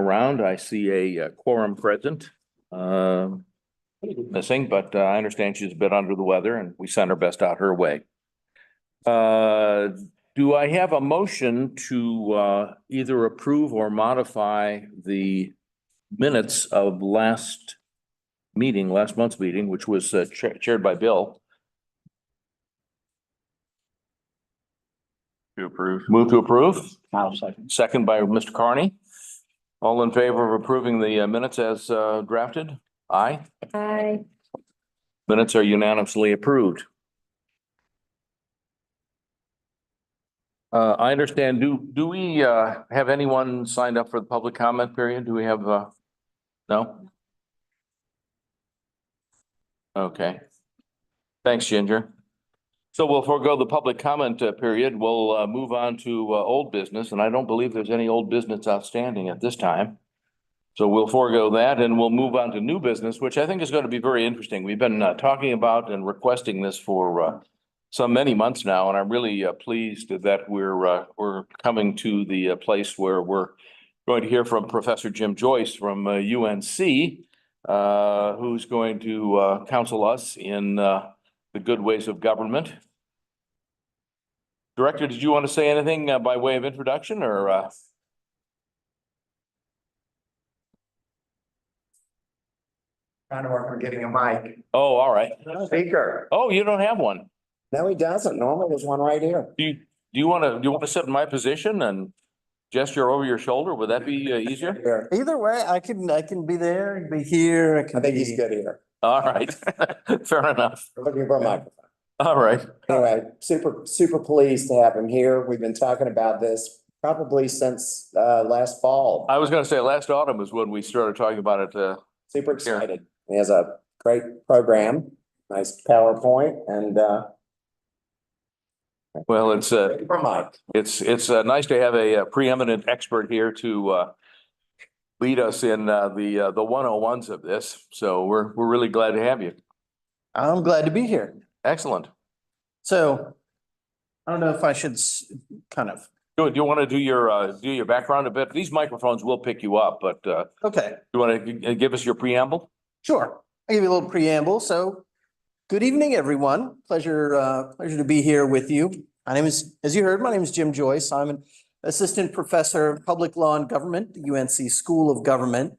around. I see a quorum present. Missing, but I understand she's a bit under the weather and we send our best out her way. Do I have a motion to either approve or modify the minutes of last month's meeting, which was chaired by Bill? To approve. Move to approve. I'll second. Second by Mr. Carney. All in favor of approving the minutes as drafted? Aye. Aye. Minutes are unanimously approved. I understand. Do we have anyone signed up for the public comment period? Do we have no? Okay. Thanks, Ginger. So we'll forego the public comment period. We'll move on to old business, and I don't believe there's any old business outstanding at this time. So we'll forego that and we'll move on to new business, which I think is going to be very interesting. We've been talking about and requesting this for many months now, and I'm really pleased that we're coming to the place where we're going to hear from Professor Jim Joyce from UNC, who's going to counsel us in the good ways of government. Director, did you want to say anything by way of introduction or? Trying to work on getting a mic. Oh, all right. Speaker. Oh, you don't have one. No, he doesn't. Normally there's one right here. Do you want to sit in my position and gesture over your shoulder? Would that be easier? Here. Either way, I can be there, be here. I think he's good here. All right. Fair enough. We're looking for a microphone. All right. Anyway, super pleased to have him here. We've been talking about this probably since last fall. I was going to say last autumn is when we started talking about it. Super excited. He has a great program, nice PowerPoint, and Well, it's for Mike. it's nice to have a preeminent expert here to lead us in the 101s of this. So we're really glad to have you. I'm glad to be here. Excellent. So I don't know if I should kind of, Do you want to do your background a bit? These microphones will pick you up, but okay, you want to give us your preamble? sure. I'll give you a little preamble. So good evening, everyone. Pleasure to be here with you. My name is, as you heard, my name is Jim Joyce. I'm an assistant professor of public law and government, the UNC School of Government.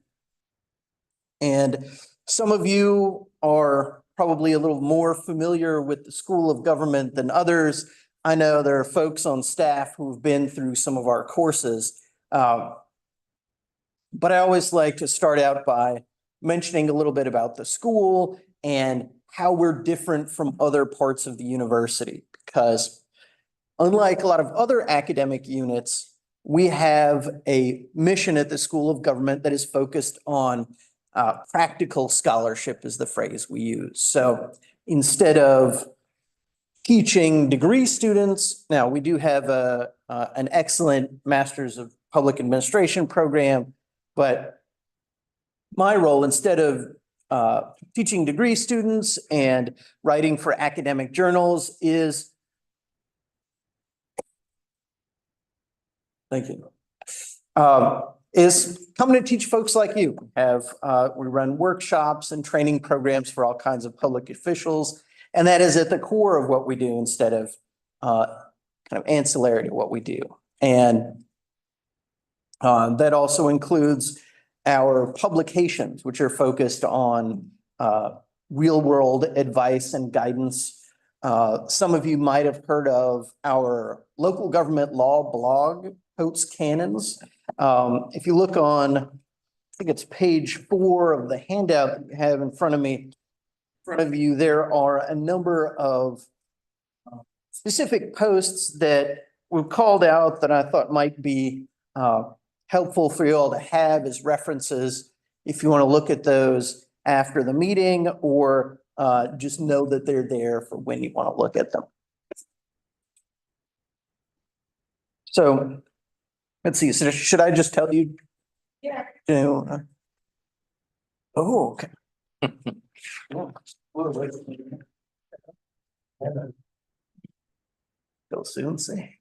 And some of you are probably a little more familiar with the School of Government than others. I know there are folks on staff who've been through some of our courses. But I always like to start out by mentioning a little bit about the school and how we're different from other parts of the university. Because unlike a lot of other academic units, we have a mission at the School of Government that is focused on practical scholarship is the phrase we use. So instead of teaching degree students, now we do have an excellent Master's of Public Administration program, but my role, instead of teaching degree students and writing for academic journals, is coming to teach folks like you. We run workshops and training programs for all kinds of public officials, and that is at the core of what we do instead of kind of ancillary to what we do. And that also includes our publications, which are focused on real world advice and guidance. Some of you might have heard of our local government law blog, Coates Canons. If you look on, I think it's page 4 of the handout that you have in front of you, there are a number of specific posts that were called out that I thought might be helpful for you all to have as references if you want to look at those after the meeting, or just know that they're there for when you want to look at them. So let's see, so should I just tell you? Yeah. Oh, okay. Go soon see.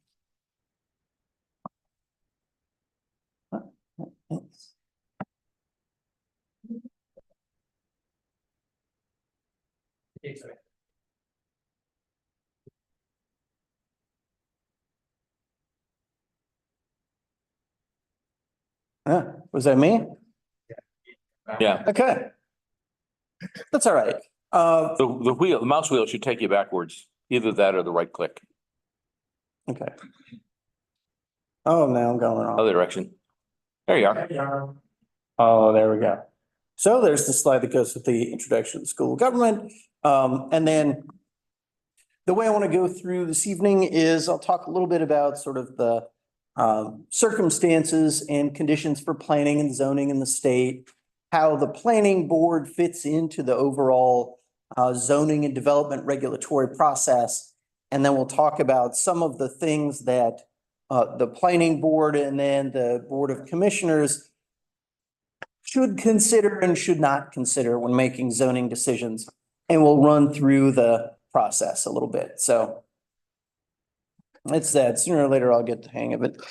Was that me? Yeah, Okay. That's all right. the mouse wheel should take you backwards, either that or the right click, Okay. Oh, now I'm going wrong. other direction. There you are. Oh, there we go. So there's the slide that goes with the introduction to school government. And then the way I want to go through this evening is I'll talk a little bit about sort of the circumstances and conditions for planning and zoning in the state, how the planning board fits into the overall zoning and development regulatory process. And then we'll talk about some of the things that the planning board and then the Board of Commissioners should consider and should not consider when making zoning decisions. And we'll run through the process a little bit. So it's that sooner or later I'll get the hang of it.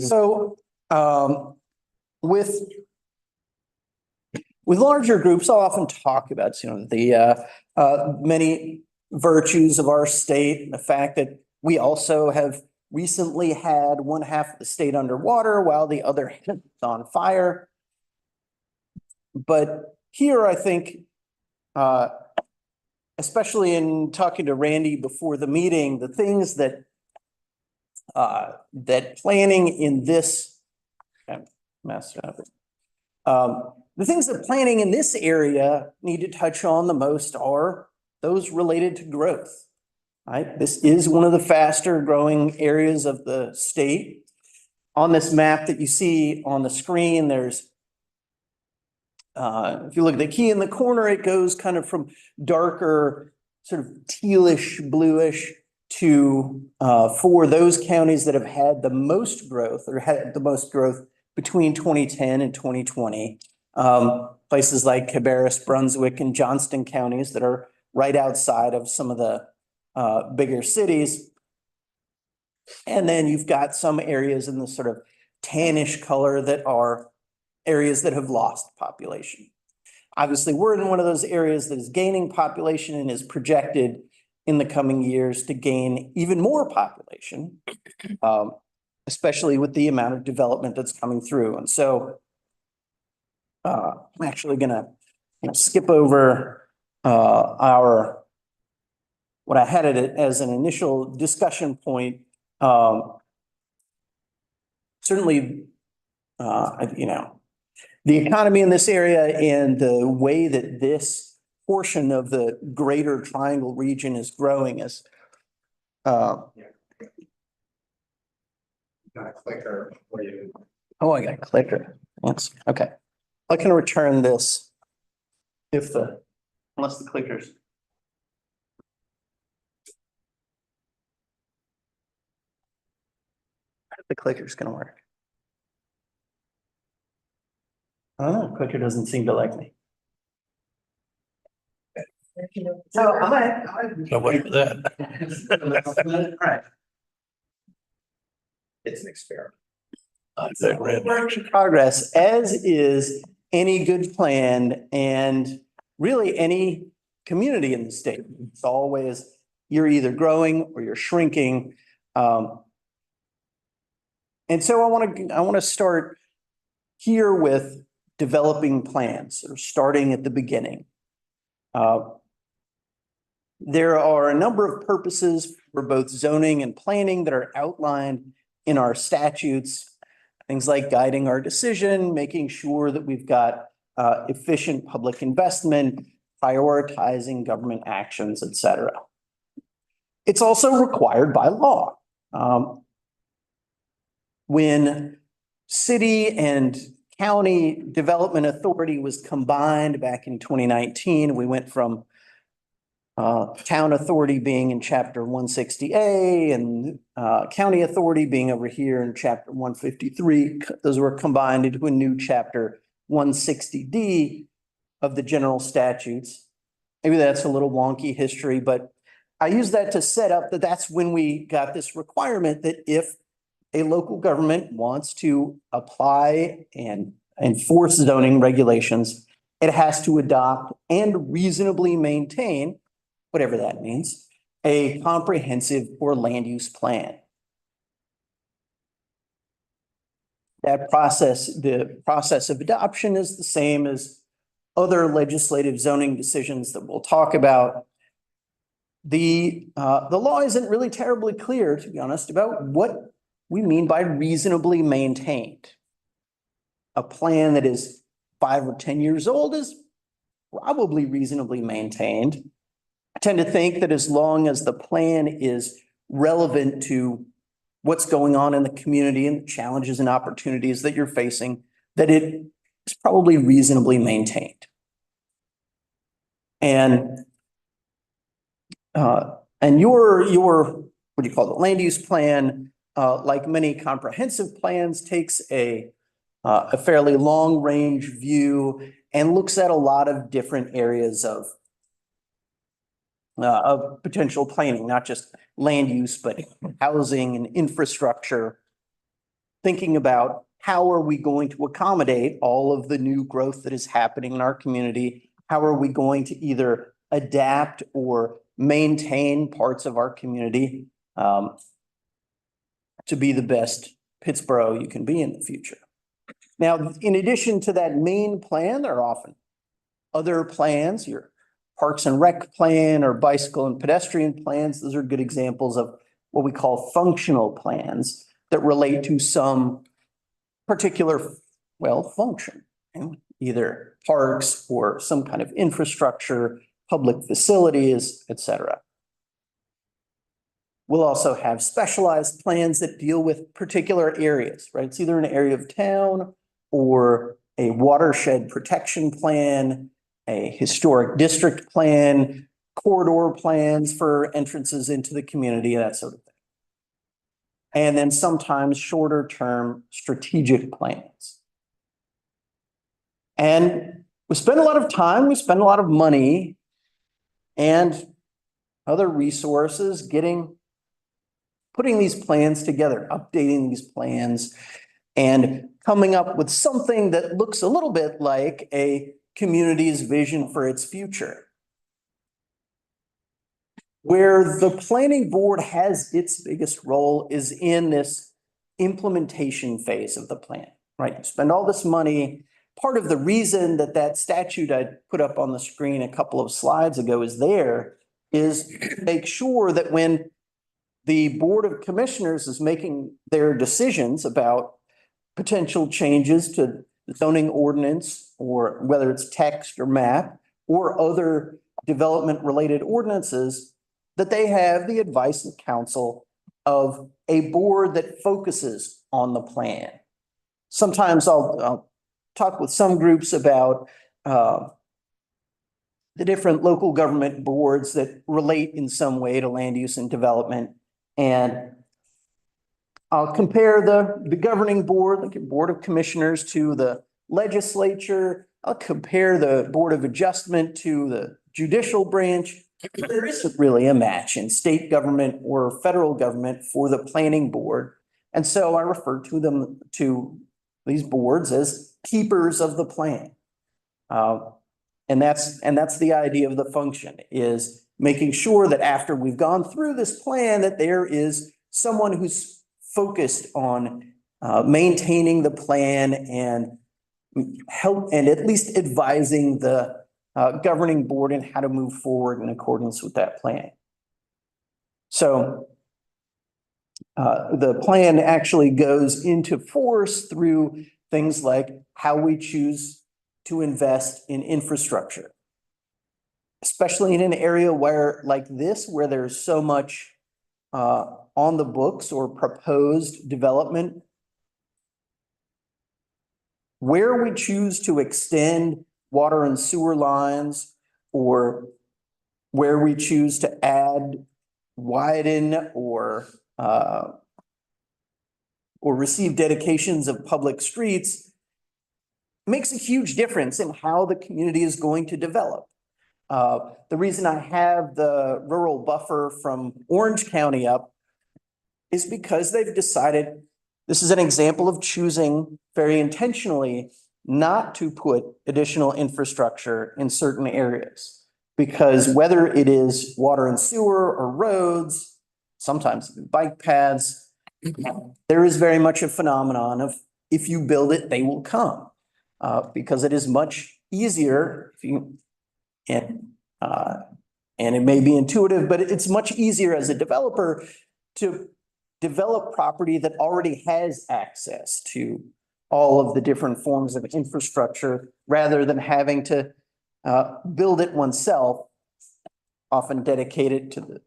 So with larger groups, I'll often talk about, the many virtues of our state, the fact that we also have recently had one half of the state underwater while the other is on fire. But here, I think, especially in talking to Randy before the meeting, the things that planning in this, I messed it up. The things that planning in this area need to touch on the most are those related to growth. Right? This is one of the faster growing areas of the state. On this map that you see on the screen, there's if you look at the key in the corner, it goes kind of from darker, sort of tealish, bluish to for those counties that have had the most growth or had the most growth between 2010 and 2020. Places like Cabarrus, Brunswick, and Johnston counties that are right outside of some of the bigger cities. And then you've got some areas in the sort of tannish color that are areas that have lost population. Obviously, we're in one of those areas that is gaining population and is projected in the coming years to gain even more population, especially with the amount of development that's coming through. And so I'm actually going to skip over what I had it as an initial discussion point. Certainly, the economy in this area and the way that this portion of the greater triangle region is growing is Got a clicker for you. oh, I got a clicker. Yes, okay. I can return this unless the clicker's. The clicker's gonna work. Oh, clicker doesn't seem to like me. So I might. So wait for that. Right. It's an experiment. Work in progress, as is any good plan and really any community in the state. It's always, you're either growing or you're shrinking. And so I want to start here with developing plans or starting at the beginning. There are a number of purposes for both zoning and planning that are outlined in our statutes. Things like guiding our decision, making sure that we've got efficient public investment, prioritizing government actions, et cetera. It's also required by law. When city and county development authority was combined back in 2019, we went from town authority being in chapter 160A and county authority being over here in chapter 153. Those were combined into a new chapter 160D of the general statutes. Maybe that's a little wonky history, but I use that to set up that that's when we got this requirement that if a local government wants to apply and enforce zoning regulations, it has to adopt and reasonably maintain, whatever that means, a comprehensive or land use plan. That process, the process of adoption is the same as other legislative zoning decisions that we'll talk about. The law isn't really terribly clear, to be honest, about what we mean by reasonably maintained. A plan that is 5 or 10 years old is probably reasonably maintained. I tend to think that as long as the plan is relevant to what's going on in the community and the challenges and opportunities that you're facing, that it is probably reasonably maintained. And your what do you call it, land use plan, like many comprehensive plans, takes a fairly long range view and looks at a lot of different areas of potential planning, not just land use, but housing and infrastructure. Thinking about how are we going to accommodate all of the new growth that is happening in our community? How are we going to either adapt or maintain parts of our community to be the best Pittsburgh you can be in the future? Now, in addition to that main plan, there are often other plans, your Parks and Rec plan or bicycle and pedestrian plans. Those are good examples of what we call functional plans that relate to some particular, well, function, either parks or some kind of infrastructure, public facilities, etc. We'll also have specialized plans that deal with particular areas, right? It's either an area of town or a watershed protection plan, a historic district plan, corridor plans for entrances into the community, that sort of thing. And then sometimes shorter term strategic plans. And we spend a lot of time, we spend a lot of money and other resources putting these plans together, updating these plans, and coming up with something that looks a little bit like a community's vision for its future. Where the planning board has its biggest role is in this implementation phase of the plan, right? You spend all this money. Part of the reason that that statute I put up on the screen a couple of slides ago is to make sure that when the Board of Commissioners is making their decisions about potential changes to the zoning ordinance, or whether it's text or map or other development related ordinances, that they have the advice and counsel of a board that focuses on the plan. Sometimes I'll talk with some groups about the different local government boards that relate in some way to land use and development. And I'll compare the governing board, like a Board of Commissioners, to the legislature. I'll compare the Board of Adjustment to the judicial branch. There isn't really a match in state government or federal government for the planning board. And so I refer to these boards as keepers of the plan. And that's the idea of the function, is making sure that after we've gone through this plan, that there is someone who's focused on maintaining the plan and help and at least advising the governing board in how to move forward in accordance with that plan. So the plan actually goes into force through things like how we choose to invest in infrastructure, especially in an area like this, where there's so much on the books or proposed development. Where we choose to extend water and sewer lines, or where we choose to add, widen, or receive dedications of public streets, makes a huge difference in how the community is going to develop. The reason I have the rural buffer from Orange County up is because they've decided, this is an example of choosing very intentionally not to put additional infrastructure in certain areas. Because whether it is water and sewer or roads, sometimes bike paths, there is very much a phenomenon of if you build it, they will come. Because it is much easier if you, and it may be intuitive, but it's much easier as a developer to develop property that already has access to all of the different forms of infrastructure rather than having to build it oneself, often dedicate it to the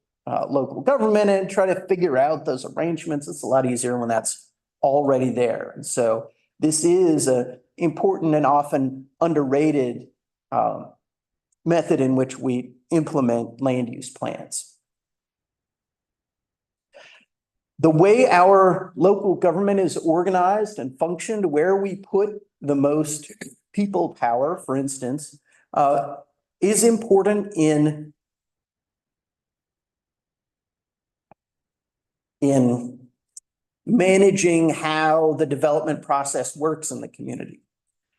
local government and try to figure out those arrangements. It's a lot easier when that's already there. And so this is a important and often underrated method in which we implement land use plans. The way our local government is organized and functioned, where we put the most people power, for instance, is important in managing how the development process works in the community,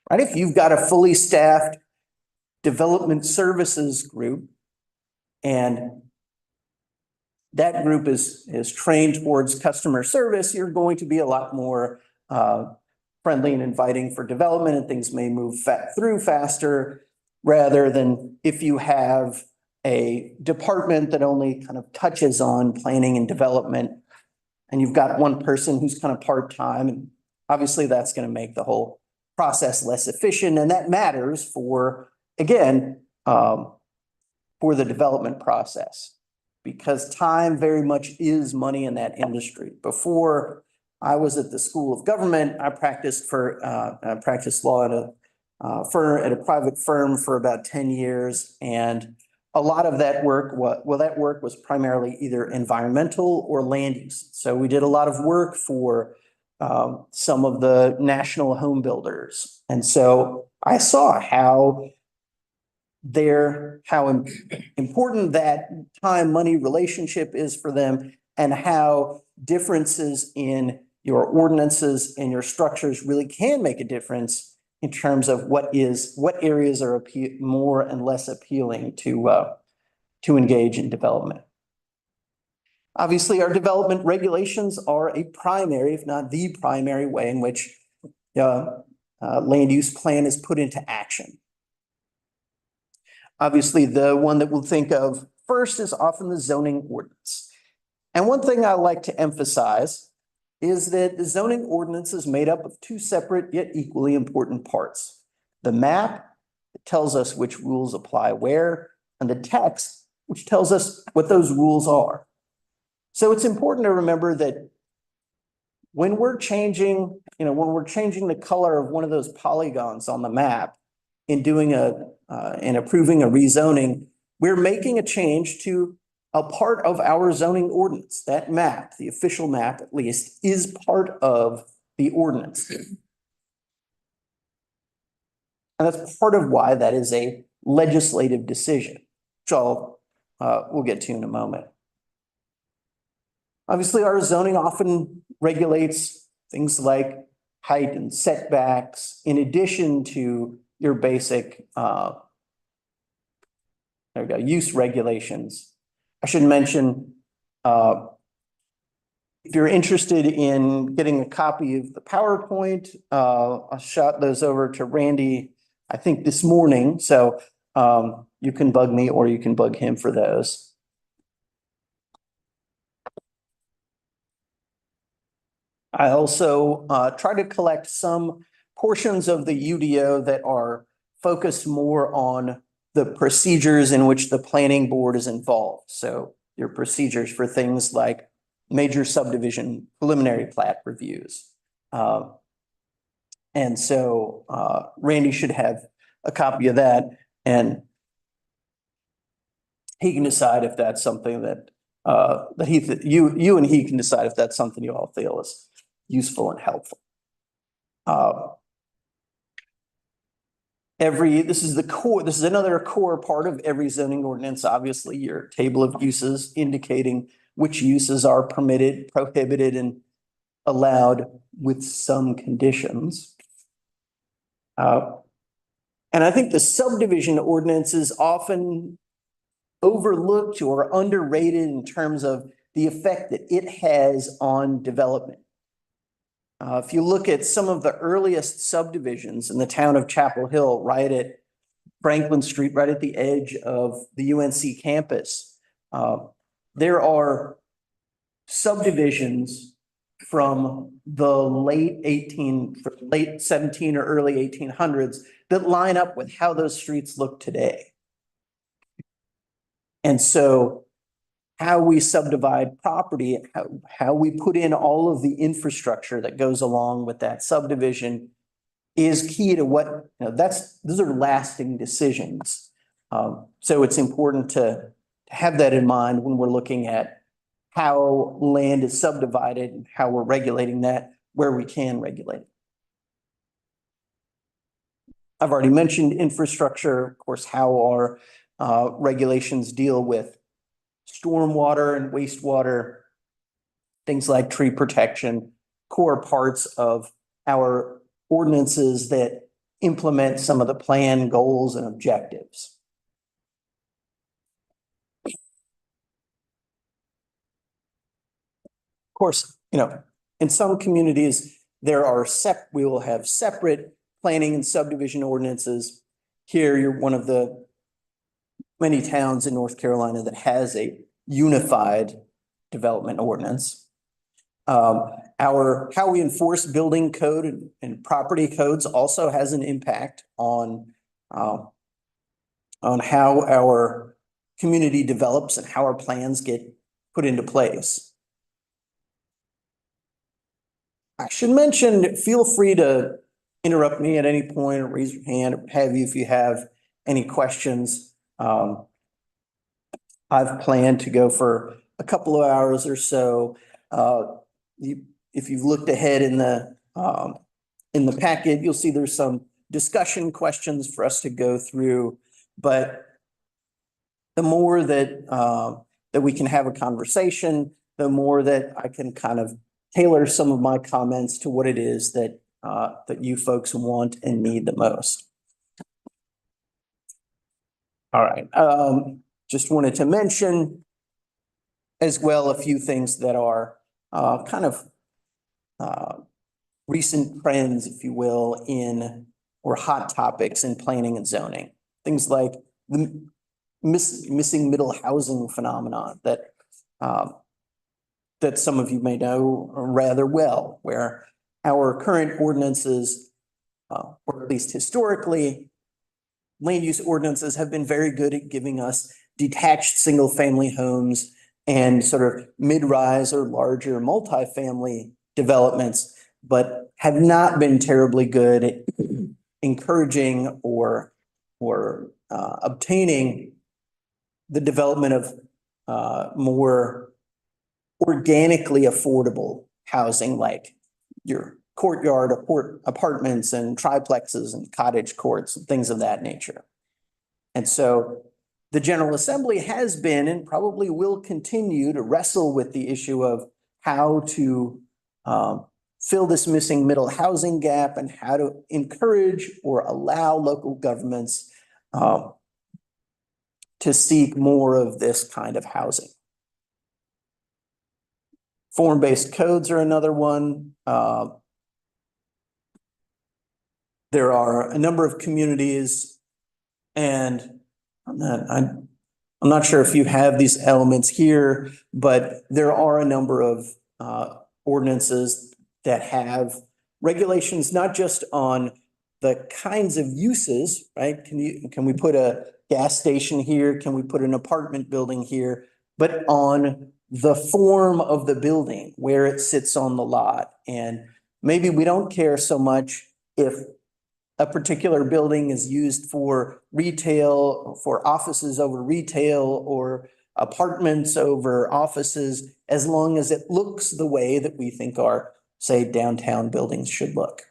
right? If you've got a fully staffed development services group and that group is trained towards customer service, you're going to be a lot more friendly and inviting for development, and things may move through faster rather than if you have a department that only kind of touches on planning and development and you've got one person who's kind of part-time, and obviously that's going to make the whole process less efficient, and that matters for, again, for the development process, because time very much is money in that industry. Before I was at the School of Government, I practiced law at a private firm for about 10 years, and a lot of that work, that work was primarily either environmental or land use. So we did a lot of work for some of the national home builders. And so I saw how important that time-money relationship is for them, and how differences in your ordinances and your structures really can make a difference in terms of what areas are more and less appealing to engage in development. Obviously, our development regulations are a primary, if not the primary way in which land use plan is put into action. Obviously, the one that we'll think of first is often the zoning ordinance. And one thing I like to emphasize is that the zoning ordinance is made up of two separate yet equally important parts. The map, that tells us which rules apply where, and the text, which tells us what those rules are. So it's important to remember that when we're changing, the color of one of those polygons on the map in doing and approving a rezoning, we're making a change to a part of our zoning ordinance. That map, the official map at least, is part of the ordinance. And that's part of why that is a legislative decision, which we'll get to in a moment. Obviously, our zoning often regulates things like height and setbacks, in addition to your basic use regulations. I should mention, if you're interested in getting a copy of the PowerPoint, I shot those over to Randy, I think this morning. So you can bug me or you can bug him for those. I also try to collect some portions of the UDO that are focused more on the procedures in which the planning board is involved. So your procedures for things like major subdivision preliminary plat reviews. And so Randy should have a copy of that, and he can decide if that's something that you and he can decide if that's something you all feel is useful and helpful. This is another core part of every zoning ordinance. Obviously, your table of uses indicating which uses are permitted, prohibited, and allowed with some conditions. And I think the subdivision ordinance is often overlooked or underrated in terms of the effect that it has on development. If you look at some of the earliest subdivisions in the town of Chapel Hill, right at Franklin Street, right at the edge of the UNC campus, there are subdivisions from the late 17 or early 1800s that line up with how those streets look today. And so how we subdivide property, how we put in all of the infrastructure that goes along with that subdivision is key to what, those are lasting decisions. So it's important to have that in mind when we're looking at how land is subdivided and how we're regulating that where we can regulate it. I've already mentioned infrastructure, of course, how our regulations deal with stormwater and wastewater, things like tree protection, core parts of our ordinances that implement some of the plan goals and objectives. Of course, in some communities, we will have separate planning and subdivision ordinances. Here, you're one of the many towns in North Carolina that has a unified development ordinance. How we enforce building code and property codes also has an impact on how our community develops and how our plans get put into place. I should mention, feel free to interrupt me at any point or raise your hand or have you if you have any questions. I've planned to go for a couple of hours or so. If you've looked ahead in the packet, you'll see there's some discussion questions for us to go through. But the more that we can have a conversation, the more that I can kind of tailor some of my comments to what it is that you folks want and need the most. All right. Just wanted to mention as well a few things that are kind of recent trends, if you will, or hot topics in planning and zoning. Things like the missing middle housing phenomenon that some of you may know rather well, where our current ordinances, or at least historically, land use ordinances have been very good at giving us detached single-family homes and sort of mid-rise or larger multifamily developments, but have not been terribly good at encouraging or obtaining the development of more organically affordable housing, like your courtyard apartments and triplexes and cottage courts and things of that nature. And so the General Assembly has been and probably will continue to wrestle with the issue of how to fill this missing middle housing gap and how to encourage or allow local governments to seek more of this kind of housing. Form-based codes are another one. There are a number of communities, and I'm not sure if you have these elements here, but there are a number of ordinances that have regulations not just on the kinds of uses, right? Can we put a gas station here? Can we put an apartment building here? But on the form of the building, where it sits on the lot. And maybe we don't care so much if a particular building is used for retail, for offices over retail, or apartments over offices, as long as it looks the way that we think our, say, downtown buildings should look.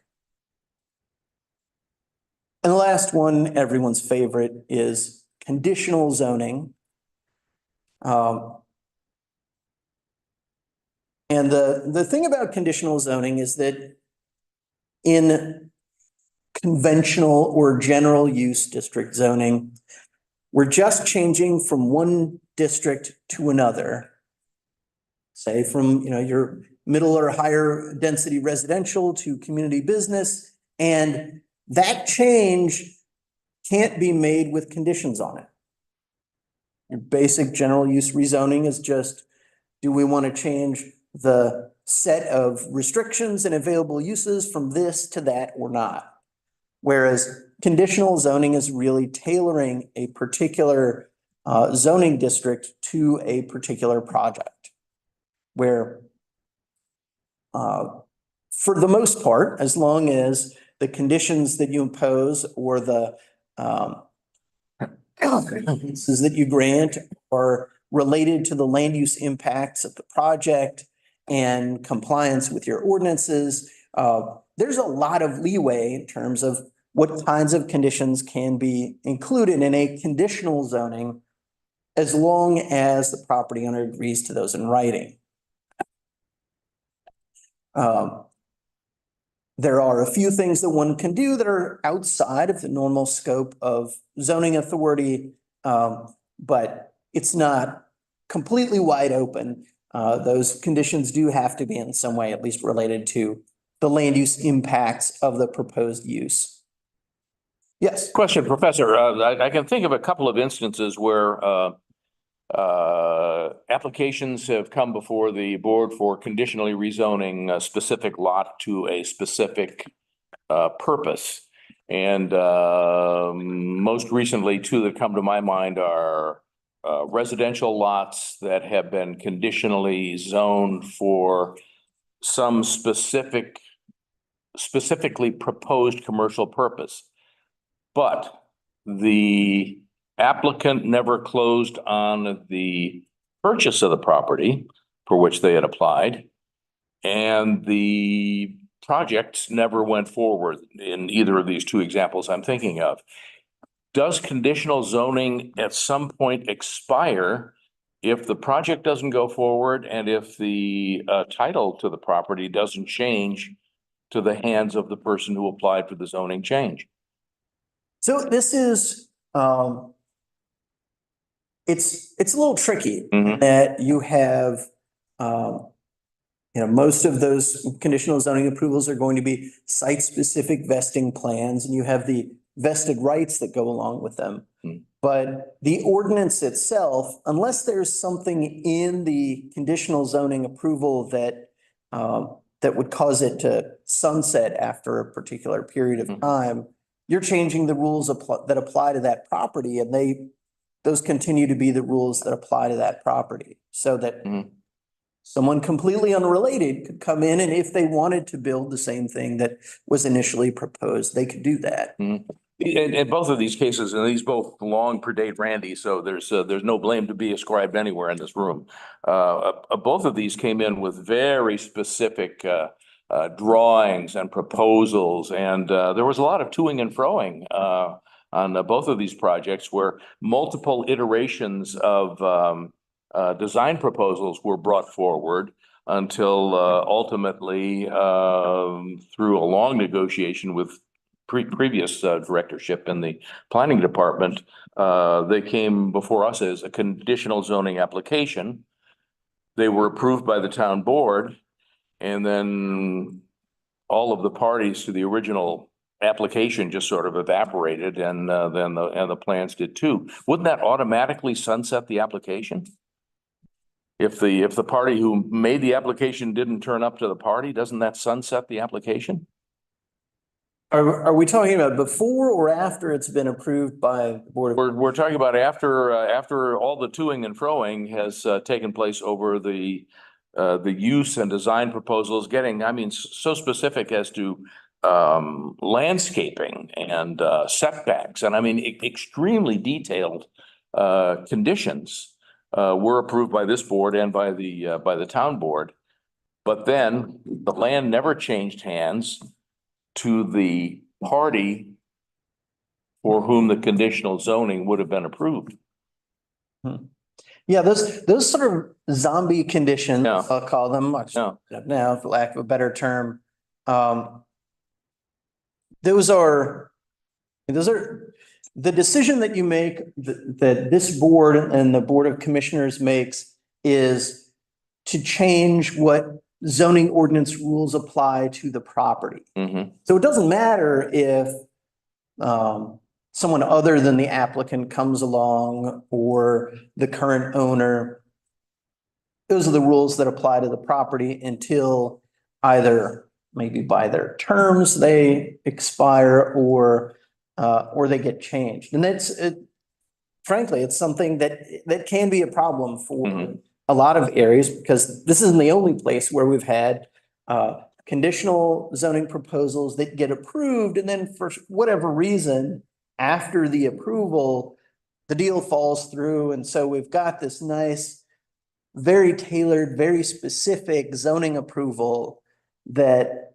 And the last one, everyone's favorite, is conditional zoning. And the thing about conditional zoning is that in conventional or general use district zoning, we're just changing from one district to another. Say from, you're middle or higher density residential to community business. And that change can't be made with conditions on it. Your basic general use rezoning is just, do we want to change the set of restrictions and available uses from this to that or not? Whereas conditional zoning is really tailoring a particular zoning district to a particular project. Where for the most part, as long as the conditions that you impose or the licenses that you grant are related to the land use impacts of the project and compliance with your ordinances, there's a lot of leeway in terms of what kinds of conditions can be included in a conditional zoning as long as the property owner agrees to those in writing. There are a few things that one can do that are outside of the normal scope of zoning authority, but it's not completely wide open. Those conditions do have to be in some way at least related to the land use impacts of the proposed use. Yes. Question, Professor. I can think of a couple of instances where applications have come before the board for conditionally rezoning a specific lot to a specific purpose. And most recently, two that come to my mind are residential lots that have been conditionally zoned for some specifically proposed commercial purpose. But the applicant never closed on the purchase of the property for which they had applied, and the project never went forward in either of these two examples I'm thinking of. Does conditional zoning at some point expire if the project doesn't go forward and if the title to the property doesn't change to the hands of the person who applied for the zoning change? So this is, it's a little tricky that you have, most of those conditional zoning approvals are going to be site-specific vesting plans, and you have the vested rights that go along with them. But the ordinance itself, unless there's something in the conditional zoning approval that that would cause it to sunset after a particular period of time, you're changing the rules that apply to that property, and those continue to be the rules that apply to that property. So that someone completely unrelated could come in, and if they wanted to build the same thing that was initially proposed, they could do that. In both of these cases, and these both long predate Randy, so there's no blame to be ascribed anywhere in this room. Both of these came in with very specific drawings and proposals, and there was a lot of toing and froing on both of these projects where multiple iterations of design proposals were brought forward until ultimately through a long negotiation with previous directorship in the planning department, they came before us as a conditional zoning application. They were approved by the town board, and then all of the parties to the original application just sort of evaporated, and then the plans did too. Wouldn't that automatically sunset the application? If the party who made the application didn't turn up to the party, doesn't that sunset the application? Are we talking about before or after it's been approved by the board? We're talking about after all the toing and froing has taken place over the use and design proposals, getting, I mean, so specific as to landscaping and setbacks, and I mean extremely detailed conditions were approved by this board and by the town board. But then the land never changed hands to the party for whom the conditional zoning would have been approved. Yeah, those sort of zombie conditions, Yeah. I'll call them, now, for lack of a better term. Those are the decision that you make, that this board and the Board of Commissioners makes, is to change what zoning ordinance rules apply to the property. Mhm. So it doesn't matter if someone other than the applicant comes along or the current owner. Those are the rules that apply to the property until either maybe by their terms they expire or they get changed. And frankly, it's something that can be a problem for Mhm. a lot of areas because this isn't the only place where we've had conditional zoning proposals that get approved and then for whatever reason, after the approval, the deal falls through. And so we've got this nice, very tailored, very specific zoning approval that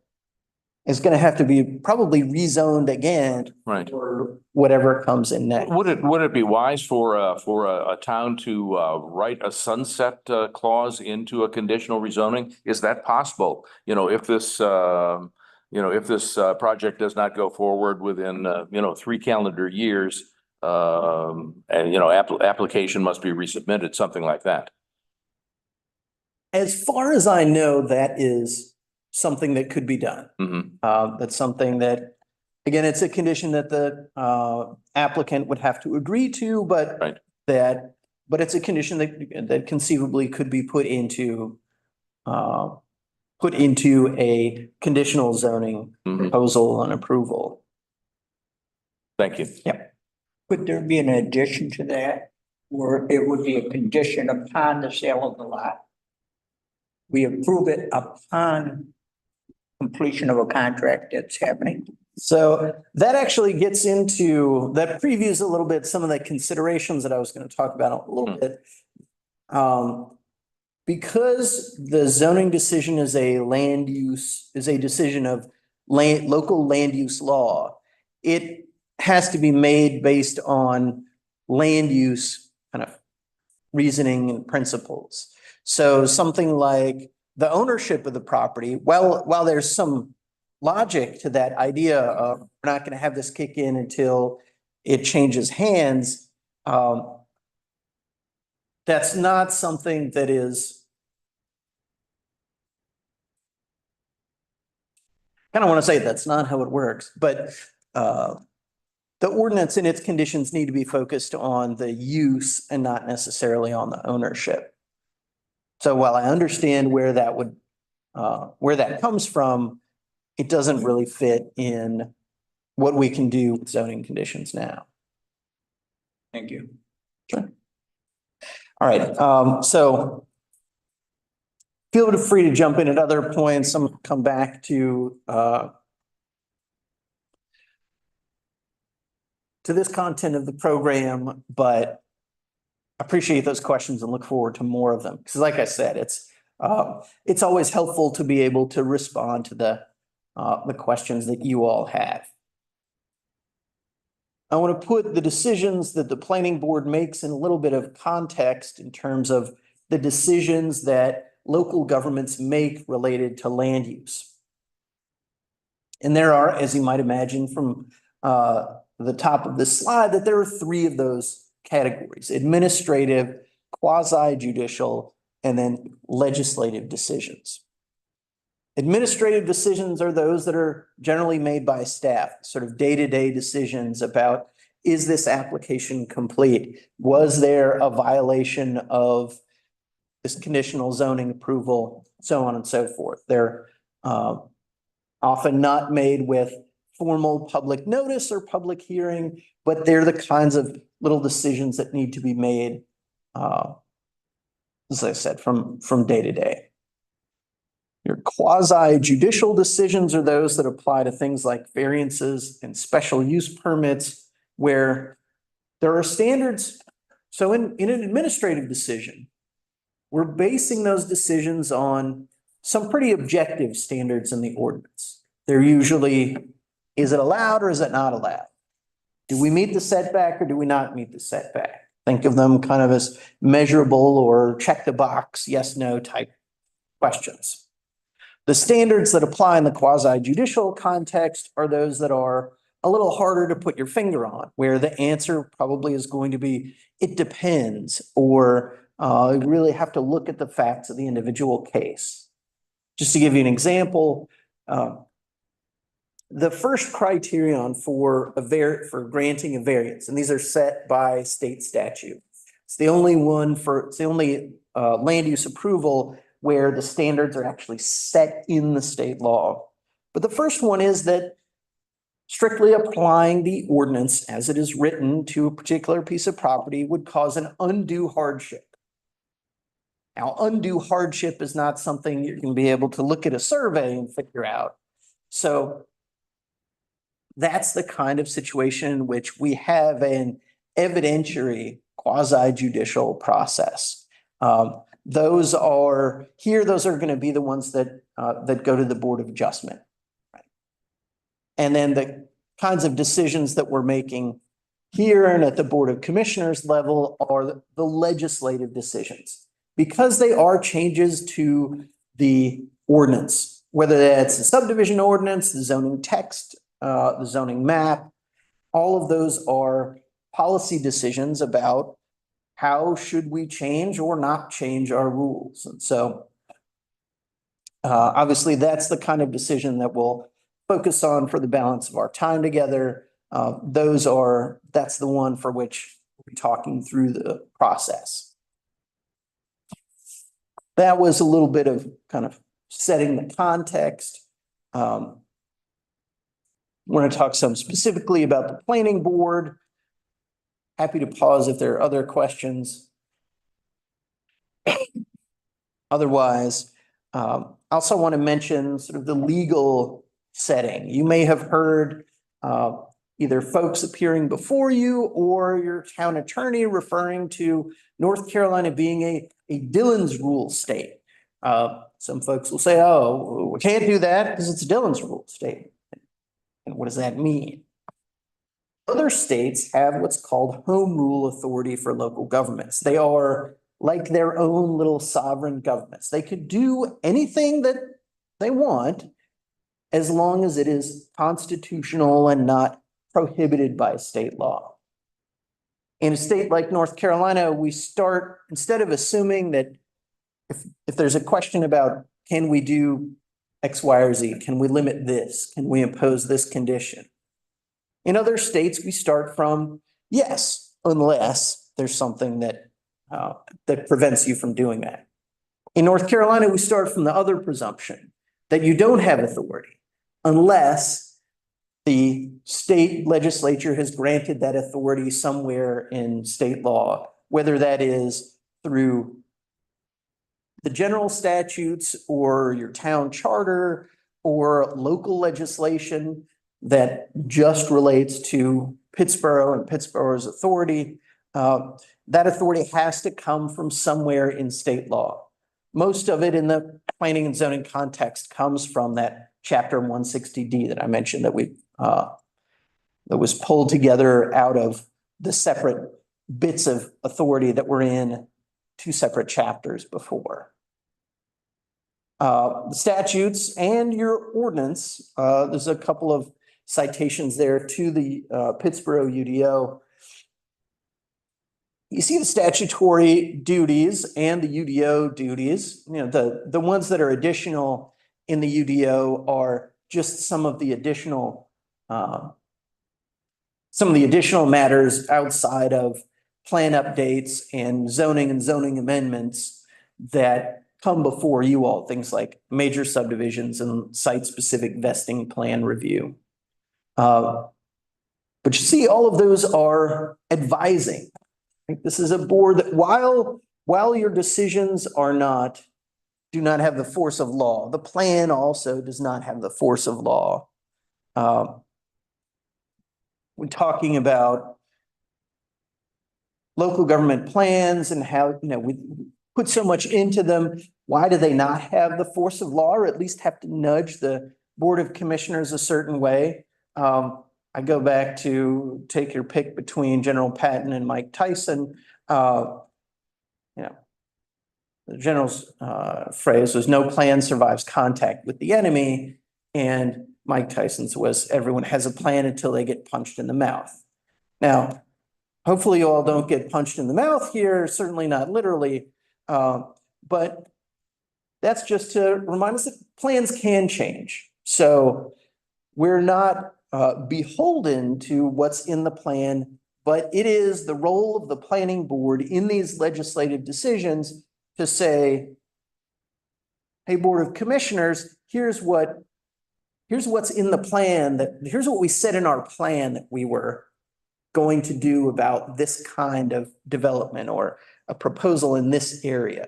is going to have to be probably rezoned again Right. for whatever comes in next. Would it be wise for a town to write a sunset clause into a conditional rezoning? Is that possible? You know, if this project does not go forward within 3 calendar years, and application must be resubmitted, something like that. As far as I know, that is something that could be done. Mhm. That's something that, again, it's a condition that the applicant would have to agree to, but Right. but it's a condition that conceivably could be put into a conditional zoning Mhm. proposal and approval. Thank you. Could there be an addition to that, where it would be a condition upon the sale of the lot? We approve it upon completion of a contract that's happening. So that actually gets into, that previews a little bit some of the considerations that I was going to talk about a little bit. Because the zoning decision is a decision of local land use law, it has to be made based on land use kind of reasoning and principles. So something like the ownership of the property, while there's some logic to that idea of we're not going to have this kick in until it changes hands, that's not something that is, I don't want to say that's not how it works, but the ordinance and its conditions need to be focused on the use and not necessarily on the ownership. So while I understand where that comes from, it doesn't really fit in what we can do with zoning conditions now. Thank you. Sure. All right, so feel free to jump in at other points. Some come back to this content of the program, but appreciate those questions and look forward to more of them. Because like I said, it's always helpful to be able to respond to the questions that you all have. I want to put the decisions that the planning board makes in a little bit of context in terms of the decisions that local governments make related to land use. And there are, as you might imagine from the top of this slide, that there are 3 of those categories: administrative, quasi-judicial, and then legislative decisions. Administrative decisions are those that are generally made by staff, sort of day-to-day decisions about, is this application complete? Was there a violation of this conditional zoning approval, so on and so forth? They're often not made with formal public notice or public hearing, but they're the kinds of little decisions that need to be made, as I said, from day to day. Your quasi-judicial decisions are those that apply to things like variances and special use permits, where there are standards. So in an administrative decision, we're basing those decisions on some pretty objective standards in the ordinance. They're usually, is it allowed or is it not allowed? Do we meet the setback or do we not meet the setback? Think of them kind of as measurable or check the box, yes, no type questions. The standards that apply in the quasi-judicial context are those that are a little harder to put your finger on, where the answer probably is going to be, it depends, or you really have to look at the facts of the individual case. Just to give you an example, the first criterion for for granting a variance, and these are set by state statute. It's the only land use approval where the standards are actually set in the state law. But the first one is that strictly applying the ordinance as it is written to a particular piece of property would cause an undue hardship. Now, undue hardship is not something you're going to be able to look at a survey and figure out. So that's the kind of situation in which we have an evidentiary quasi-judicial process. Those are going to be the ones that go to the Board of Adjustment. Right? And then the kinds of decisions that we're making here and at the Board of Commissioners level are the legislative decisions, because they are changes to the ordinance, whether that's the subdivision ordinance, the zoning text, the zoning map. All of those are policy decisions about how should we change or not change our rules. And so obviously that's the kind of decision that we'll focus on for the balance of our time together. That's the one for which we're talking through the process. That was a little bit of kind of setting the context. We're going to talk some specifically about the planning board. Happy to pause if there are other questions. Otherwise, I also want to mention sort of the legal setting. You may have heard either folks appearing before you or your town attorney referring to North Carolina being a Dillon's rule state. Some folks will say, oh, we can't do that because it's a Dillon's rule state. And what does that mean? Other states have what's called home rule authority for local governments. They are like their own little sovereign governments. They could do anything that they want as long as it is constitutional and not prohibited by state law. In a state like North Carolina, we start, instead of assuming that if there's a question about can we do X, Y, or Z, can we limit this, can we impose this condition? In other states, we start from yes, unless there's something that prevents you from doing that. In North Carolina, we start from the other presumption that you don't have authority unless the state legislature has granted that authority somewhere in state law, whether that is through the general statutes or your town charter or local legislation that just relates to Pittsboro and Pittsboro's authority. That authority has to come from somewhere in state law. Most of it in the planning and zoning context comes from that chapter 160D that I mentioned that was pulled together out of the separate bits of authority that were in two separate chapters before. The statutes and your ordinance, there's a couple of citations there to the Pittsboro UDO. You see the statutory duties and the UDO duties. You know, the ones that are additional in the UDO are just some of the additional matters outside of plan updates and zoning amendments that come before you all, things like major subdivisions and site-specific vesting plan review. But you see, all of those are advising. This is a board that while your decisions do not have the force of law, the plan also does not have the force of law. We're talking about local government plans and how, we put so much into them. Why do they not have the force of law, or at least have to nudge the Board of Commissioners a certain way? I go back to take your pick between General Patton and Mike Tyson. The general's phrase was no plan survives contact with the enemy. And Mike Tyson's was everyone has a plan until they get punched in the mouth. Now, hopefully you all don't get punched in the mouth here, certainly not literally. But that's just to remind us that plans can change. So we're not beholden to what's in the plan, but it is the role of the planning board in these legislative decisions to say, hey, Board of Commissioners, here's what's in the plan, here's what we said in our plan that we were going to do about this kind of development or a proposal in this area.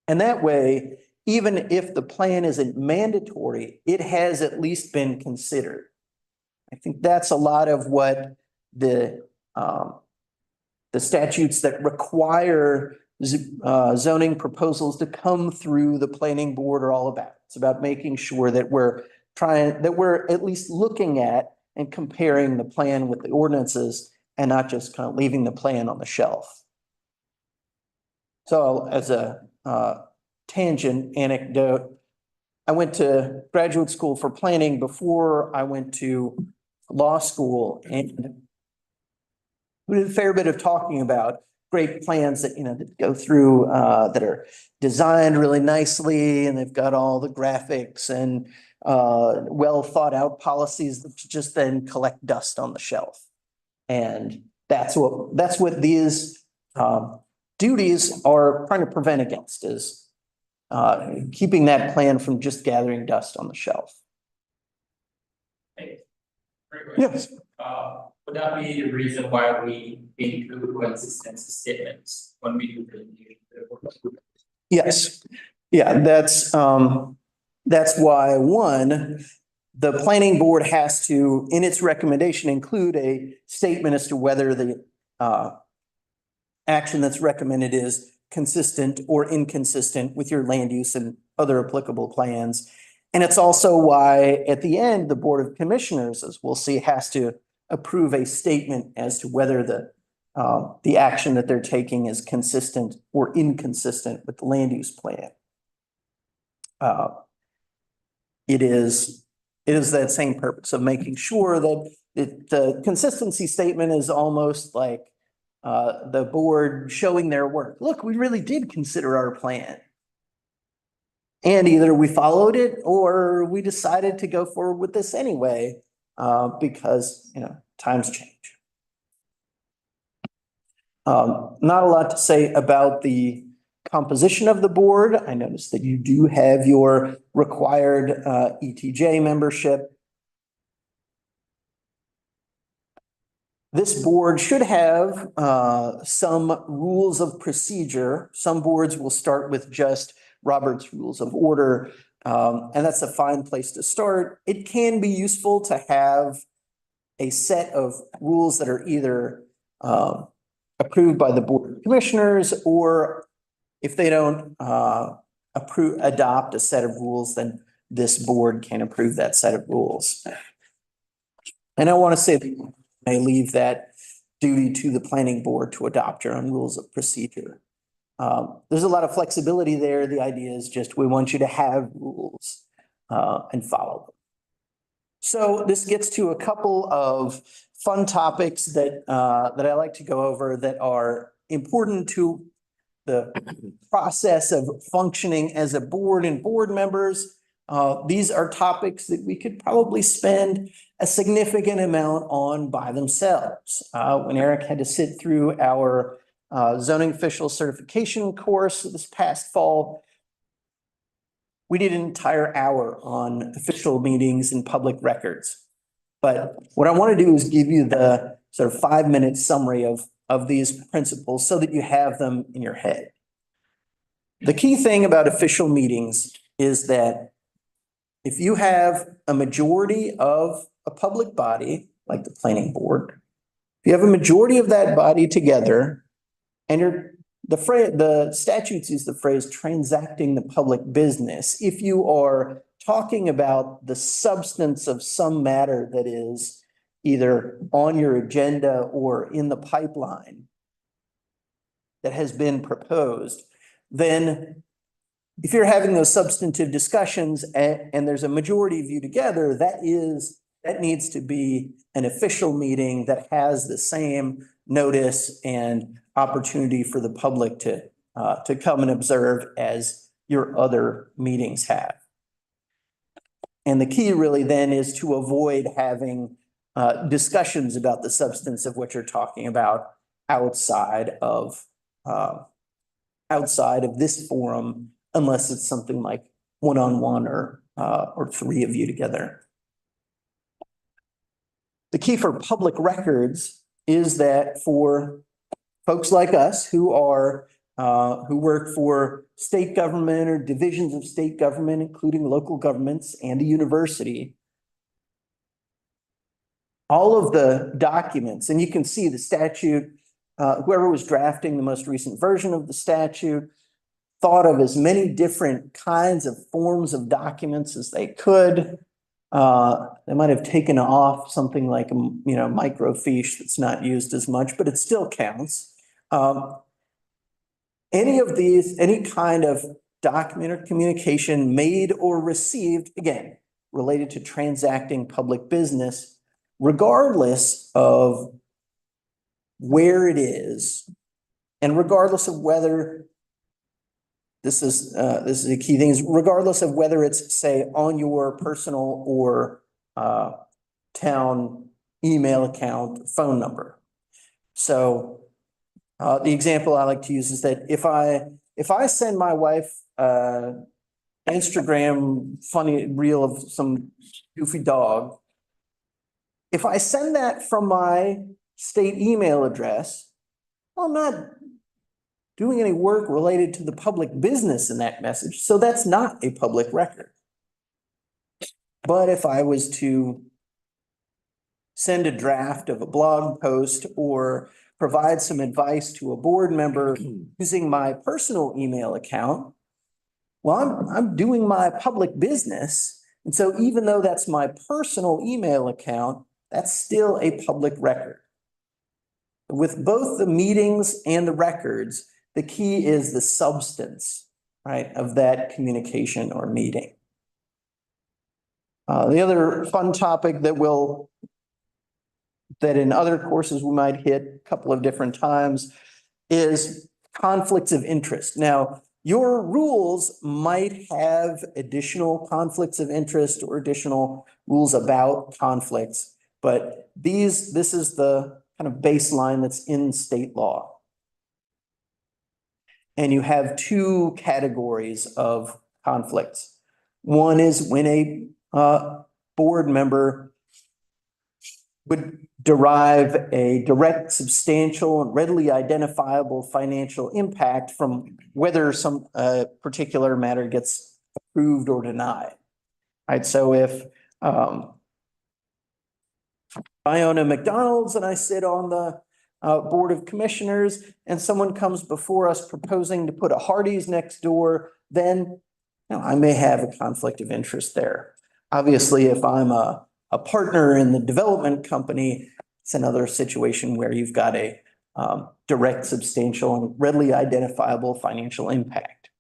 And that way, even if the plan isn't mandatory, it has at least been considered. I think that's a lot of what the statutes that require zoning proposals to come through the planning board are all about. It's about making sure that we're at least looking at and comparing the plan with the ordinances and not just kind of leaving the plan on the shelf. So as a tangent anecdote, I went to graduate school for planning before I went to law school, and we did a fair bit of talking about great plans that, that go through, that are designed really nicely, and they've got all the graphics and well thought out policies that just then collect dust on the shelf. And that's what these duties are trying to prevent against, is keeping that plan from just gathering dust on the shelf. Hey, Yes. would that be the reason why we include consistency statements when we do the? Yes. Yeah, that's why, one, the planning board has to, in its recommendation, include a statement as to whether the action that's recommended is consistent or inconsistent with your land use and other applicable plans. And it's also why, at the end, the Board of Commissioners, as we'll see, has to approve a statement as to whether the action that they're taking is consistent or inconsistent with the land use plan. It is that same purpose of making sure that the consistency statement is almost like the board showing their work. Look, we really did consider our plan. And either we followed it or we decided to go forward with this anyway, because, times change. Not a lot to say about the composition of the board. I noticed that you do have your required ETJ membership. This board should have some rules of procedure. Some boards will start with just Robert's Rules of Order, and that's a fine place to start. It can be useful to have a set of rules that are either approved by the Board of Commissioners, or if they don't adopt a set of rules, then this board can approve that set of rules. And I want to say that I leave that duty to the planning board to adopt your own rules of procedure. There's a lot of flexibility there. The idea is just we want you to have rules and follow them. So this gets to a couple of fun topics that I like to go over that are important to the process of functioning as a board and board members. These are topics that we could probably spend a significant amount on by themselves. When Eric had to sit through our zoning official certification course this past fall, we did an entire hour on official meetings and public records. But what I want to do is give you the sort of 5-minute summary of these principles so that you have them in your head. The key thing about official meetings is that if you have a majority of a public body, like the planning board, if you have a majority of that body together, and the statutes use the phrase transacting the public business. If you are talking about the substance of some matter that is either on your agenda or in the pipeline that has been proposed, then if you're having those substantive discussions and there's a majority of you together, that needs to be an official meeting that has the same notice and opportunity for the public to to come and observe as your other meetings have. And the key really then is to avoid having discussions about the substance of what you're talking about outside of this forum, unless it's something like one-on-one or three of you together. The key for public records is that for folks like us who work for state government or divisions of state government, including local governments and a university, all of the documents, and you can see the statute, whoever was drafting the most recent version of the statute thought of as many different kinds of forms of documents as they could. They might have taken off something like, microfiche that's not used as much, but it still counts. Any of these, any kind of document or communication made or received, again, related to transacting public business, regardless of where it is, and regardless of whether this is a key thing, is regardless of whether it's, say, on your personal or town email account, phone number. So the example I like to use is that if I send my wife Instagram funny reel of some goofy dog, if I send that from my state email address, well, I'm not doing any work related to the public business in that message, so that's not a public record. But if I was to send a draft of a blog post or provide some advice to a board member using my personal email account, well, I'm doing my public business. And so even though that's my personal email account, that's still a public record. With both the meetings and the records, the key is the substance, right, of that communication or meeting. The other fun topic that in other courses we might hit a couple of different times is conflicts of interest. Now, your rules might have additional conflicts of interest or additional rules about conflicts, but this is the kind of baseline that's in state law. And you have two categories of conflicts. One is when a board member would derive a direct, substantial, and readily identifiable financial impact from whether some particular matter gets approved or denied. Right. So if I own a McDonald's and I sit on the Board of Commissioners and someone comes before us proposing to put a Hardee's next door, then I may have a conflict of interest there. Obviously, if I'm a partner in the development company, it's another situation where you've got a direct, substantial, and readily identifiable financial impact.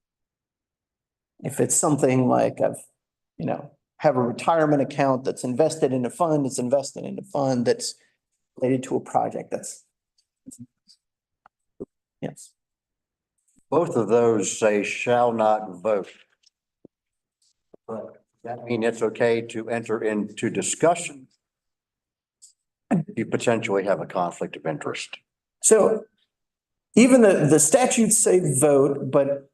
If it's something like have a retirement account that's invested in a fund, it's invested in a fund that's related to a project, yes. Both of those say shall not vote. But that mean it's okay to enter into discussion? You potentially have a conflict of interest. So even the statutes say vote, but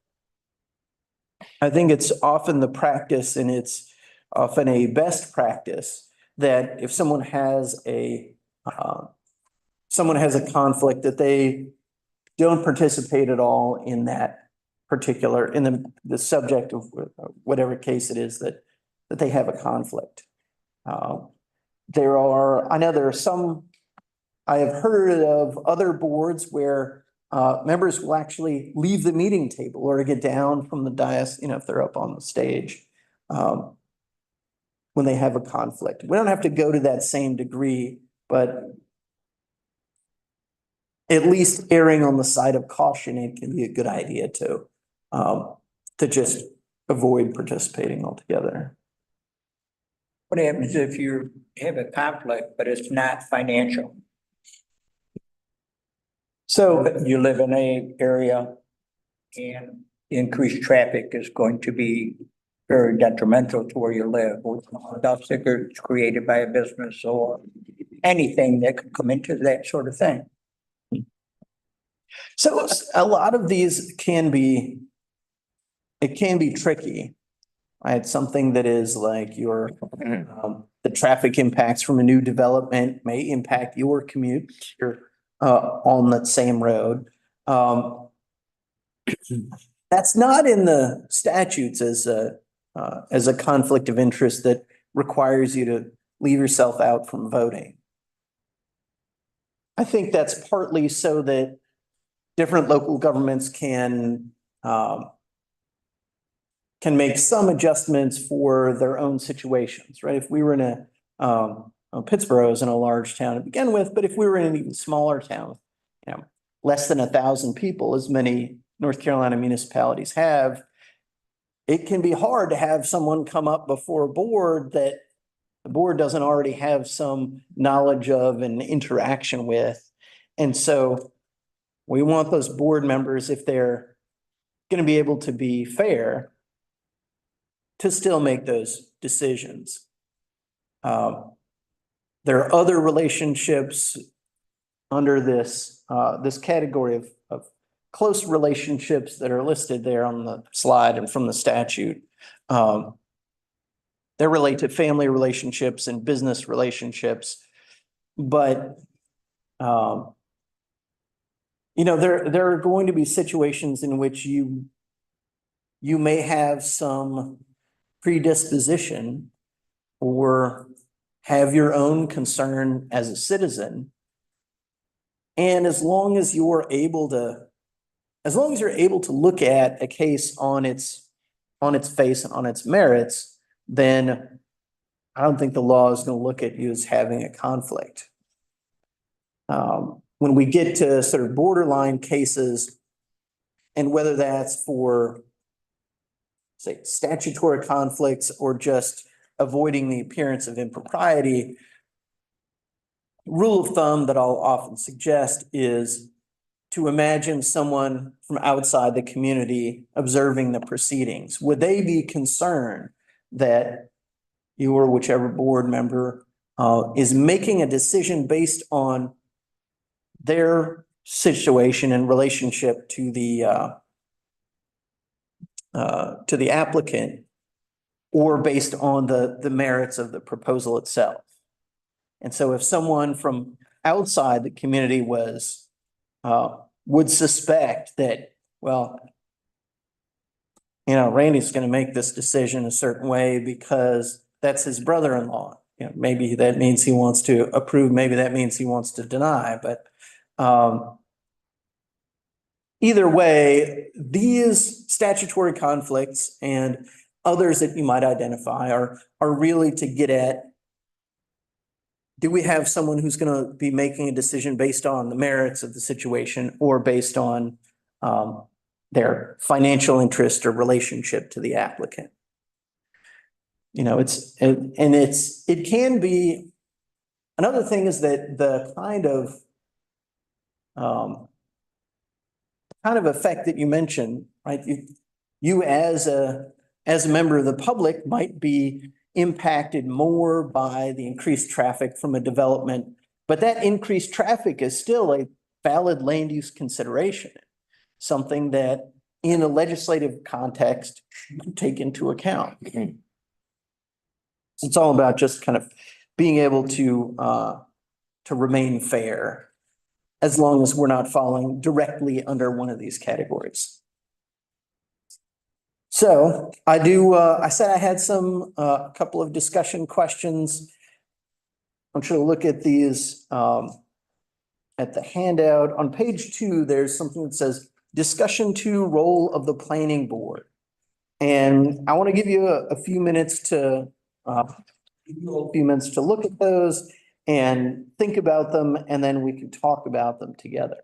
I think it's often the practice, and it's often a best practice, that if someone has a conflict, that they don't participate at all in that particular, in the subject of whatever case it is that they have a conflict. I know there are some, I have heard of other boards where members will actually leave the meeting table or get down from the dais, if they're up on the stage, when they have a conflict. We don't have to go to that same degree, but at least erring on the side of caution, it can be a good idea to just avoid participating altogether. What happens if you have a conflict, but it's not financial? So You live in an area and increased traffic is going to be very detrimental to where you live, with dust that's created by a business or anything that could come into that sort of thing. So a lot of these can be, it can be tricky. Right? Something that is like your, the traffic impacts from a new development may impact your commute. You're on that same road. That's not in the statutes as a conflict of interest that requires you to leave yourself out from voting. I think that's partly so that different local governments can make some adjustments for their own situations, right? If we were in Pittsburgh is in a large town to begin with, but if we were in an even smaller town, less than 1,000 people, as many North Carolina municipalities have, it can be hard to have someone come up before a board that the board doesn't already have some knowledge of and interaction with. And so we want those board members, if they're going to be able to be fair, to still make those decisions. There are other relationships under this category of close relationships that are listed there on the slide and from the statute. They relate to family relationships and business relationships, but there are going to be situations in which you may have some predisposition or have your own concern as a citizen. And as long as you're able to look at a case on its face and on its merits, then I don't think the law is going to look at you as having a conflict. When we get to sort of borderline cases, and whether that's for, say, statutory conflicts or just avoiding the appearance of impropriety, rule of thumb that I'll often suggest is to imagine someone from outside the community observing the proceedings. Would they be concerned that you or whichever board member is making a decision based on their situation and relationship to the applicant, or based on the merits of the proposal itself? And so if someone from outside the community would suspect that, well, Randy's going to make this decision a certain way because that's his brother-in-law. Maybe that means he wants to approve, maybe that means he wants to deny, but either way, these statutory conflicts and others that you might identify are really to get at, do we have someone who's going to be making a decision based on the merits of the situation or based on their financial interest or relationship to the applicant? It can be, another thing is that the kind of effect that you mentioned, right? You as a member of the public might be impacted more by the increased traffic from a development, but that increased traffic is still a valid land use consideration, something that in a legislative context you can take into account. It's all about just kind of being able to remain fair, as long as we're not falling directly under one of these categories. So I said I had a couple of discussion questions. I want you to look at these at the handout. On page 2, there's something that says discussion 2, role of the planning board. And I want to give you a few minutes to look at those and think about them, and then we can talk about them together.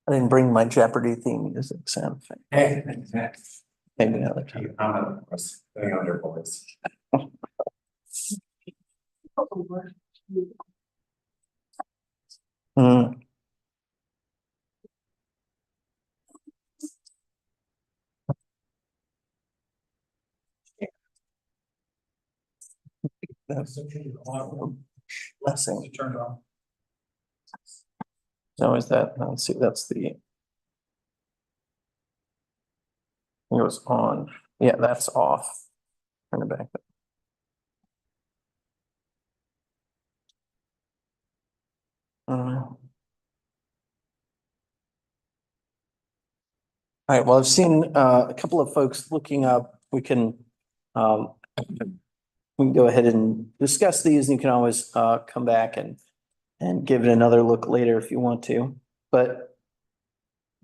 I didn't bring my Jeopardy theme music sound effect. Maybe another time. I'm putting on your voice. Hmm. That's blessing. Turned on. No, is that, let's see, that's the. It was on, yeah, that's off. Turn it back. All right, well, I've seen a couple of folks looking up, we can go ahead and discuss these, and you can always come back and give it another look later if you want to. But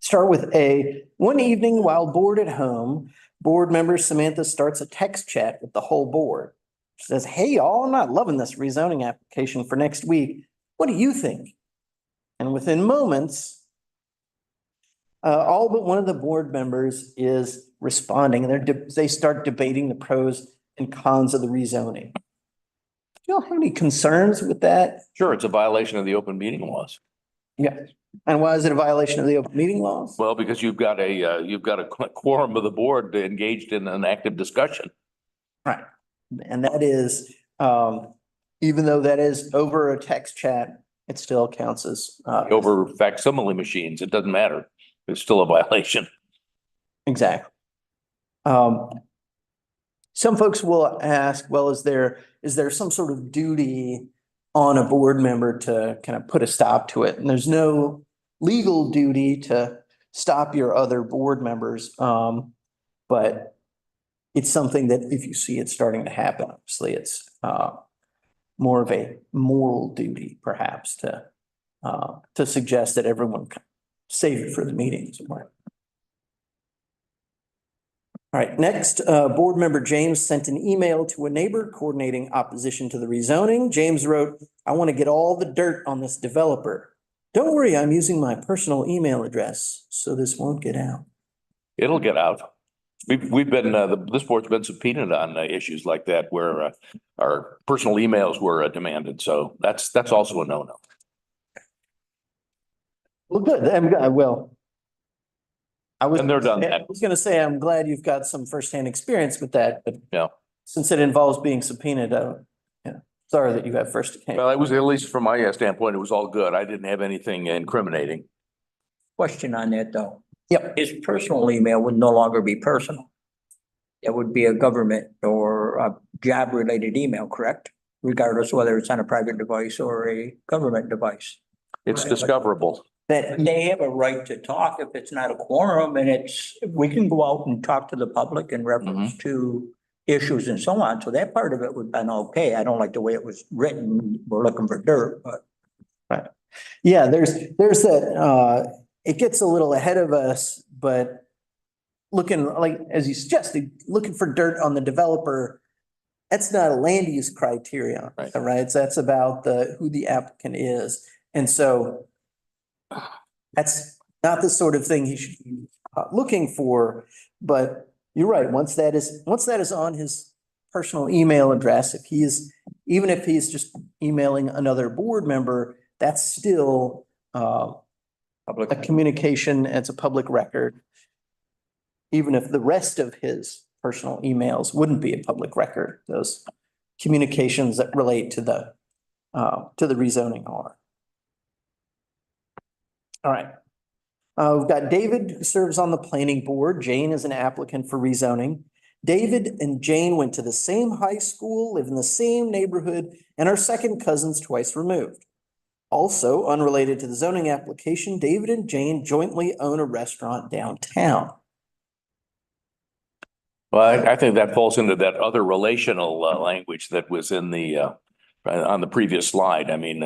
start with A. One evening while bored at home, board member Samantha starts a text chat with the whole board. She says, "Hey, y'all, I'm not loving this rezoning application for next week. What do you think?" And within moments, all but one of the board members is responding, and they start debating the pros and cons of the rezoning. Do you all have any concerns with that? Sure, it's a violation of the open meeting laws. Yeah. And why is it a violation of the open meeting laws? Well, because you've got a quorum of the board engaged in an active discussion. Right. And that is, even though that is over a text chat, it still counts as, Over facsimile machines, it doesn't matter. It's still a violation. exactly. Some folks will ask, well, is there some sort of duty on a board member to kind of put a stop to it? And there's no legal duty to stop your other board members. But it's something that if you see it starting to happen, obviously it's more of a moral duty perhaps to suggest that everyone save it for the meetings. All right, next, board member James sent an email to a neighbor coordinating opposition to the rezoning. James wrote, "I want to get all the dirt on this developer. Don't worry, I'm using my personal email address, so this won't get out." It'll get out. We've been, this board's been subpoenaed on issues like that where our personal emails were demanded. So that's also a no-no. Well, good, well. And they're done. I was gonna say, I'm glad you've got some firsthand experience with that, but. Yeah. Since it involves being subpoenaed, yeah, sorry that you have firsthand. Well, it was, at least from my standpoint, it was all good. I didn't have anything incriminating. Question on that though. Yep. His personal email would no longer be personal. It would be a government or a job related email, correct? Regardless whether it's on a private device or a government device. It's discoverable. That, They have a right to talk if it's not a quorum and we can go out and talk to the public in reference to issues and so on. So that part of it would have been okay. I don't like the way it was written. We're looking for dirt, but. right. Yeah, there's that, it gets a little ahead of us, but looking like, as you suggested, looking for dirt on the developer, that's not a land use criteria, right? So that's about who the applicant is. And so that's not the sort of thing he should be looking for, but you're right. Once that is on his personal email address, even if he's just emailing another board member, that's still a communication. It's a public record. Even if the rest of his personal emails wouldn't be a public record, those communications that relate to the rezoning are. All right. We've got David, who serves on the planning board. Jane is an applicant for rezoning. David and Jane went to the same high school, live in the same neighborhood, and are second cousins twice removed. Also, unrelated to the zoning application, David and Jane jointly own a restaurant downtown. Well, I think that falls into that other relational language that was in on the previous slide. I mean,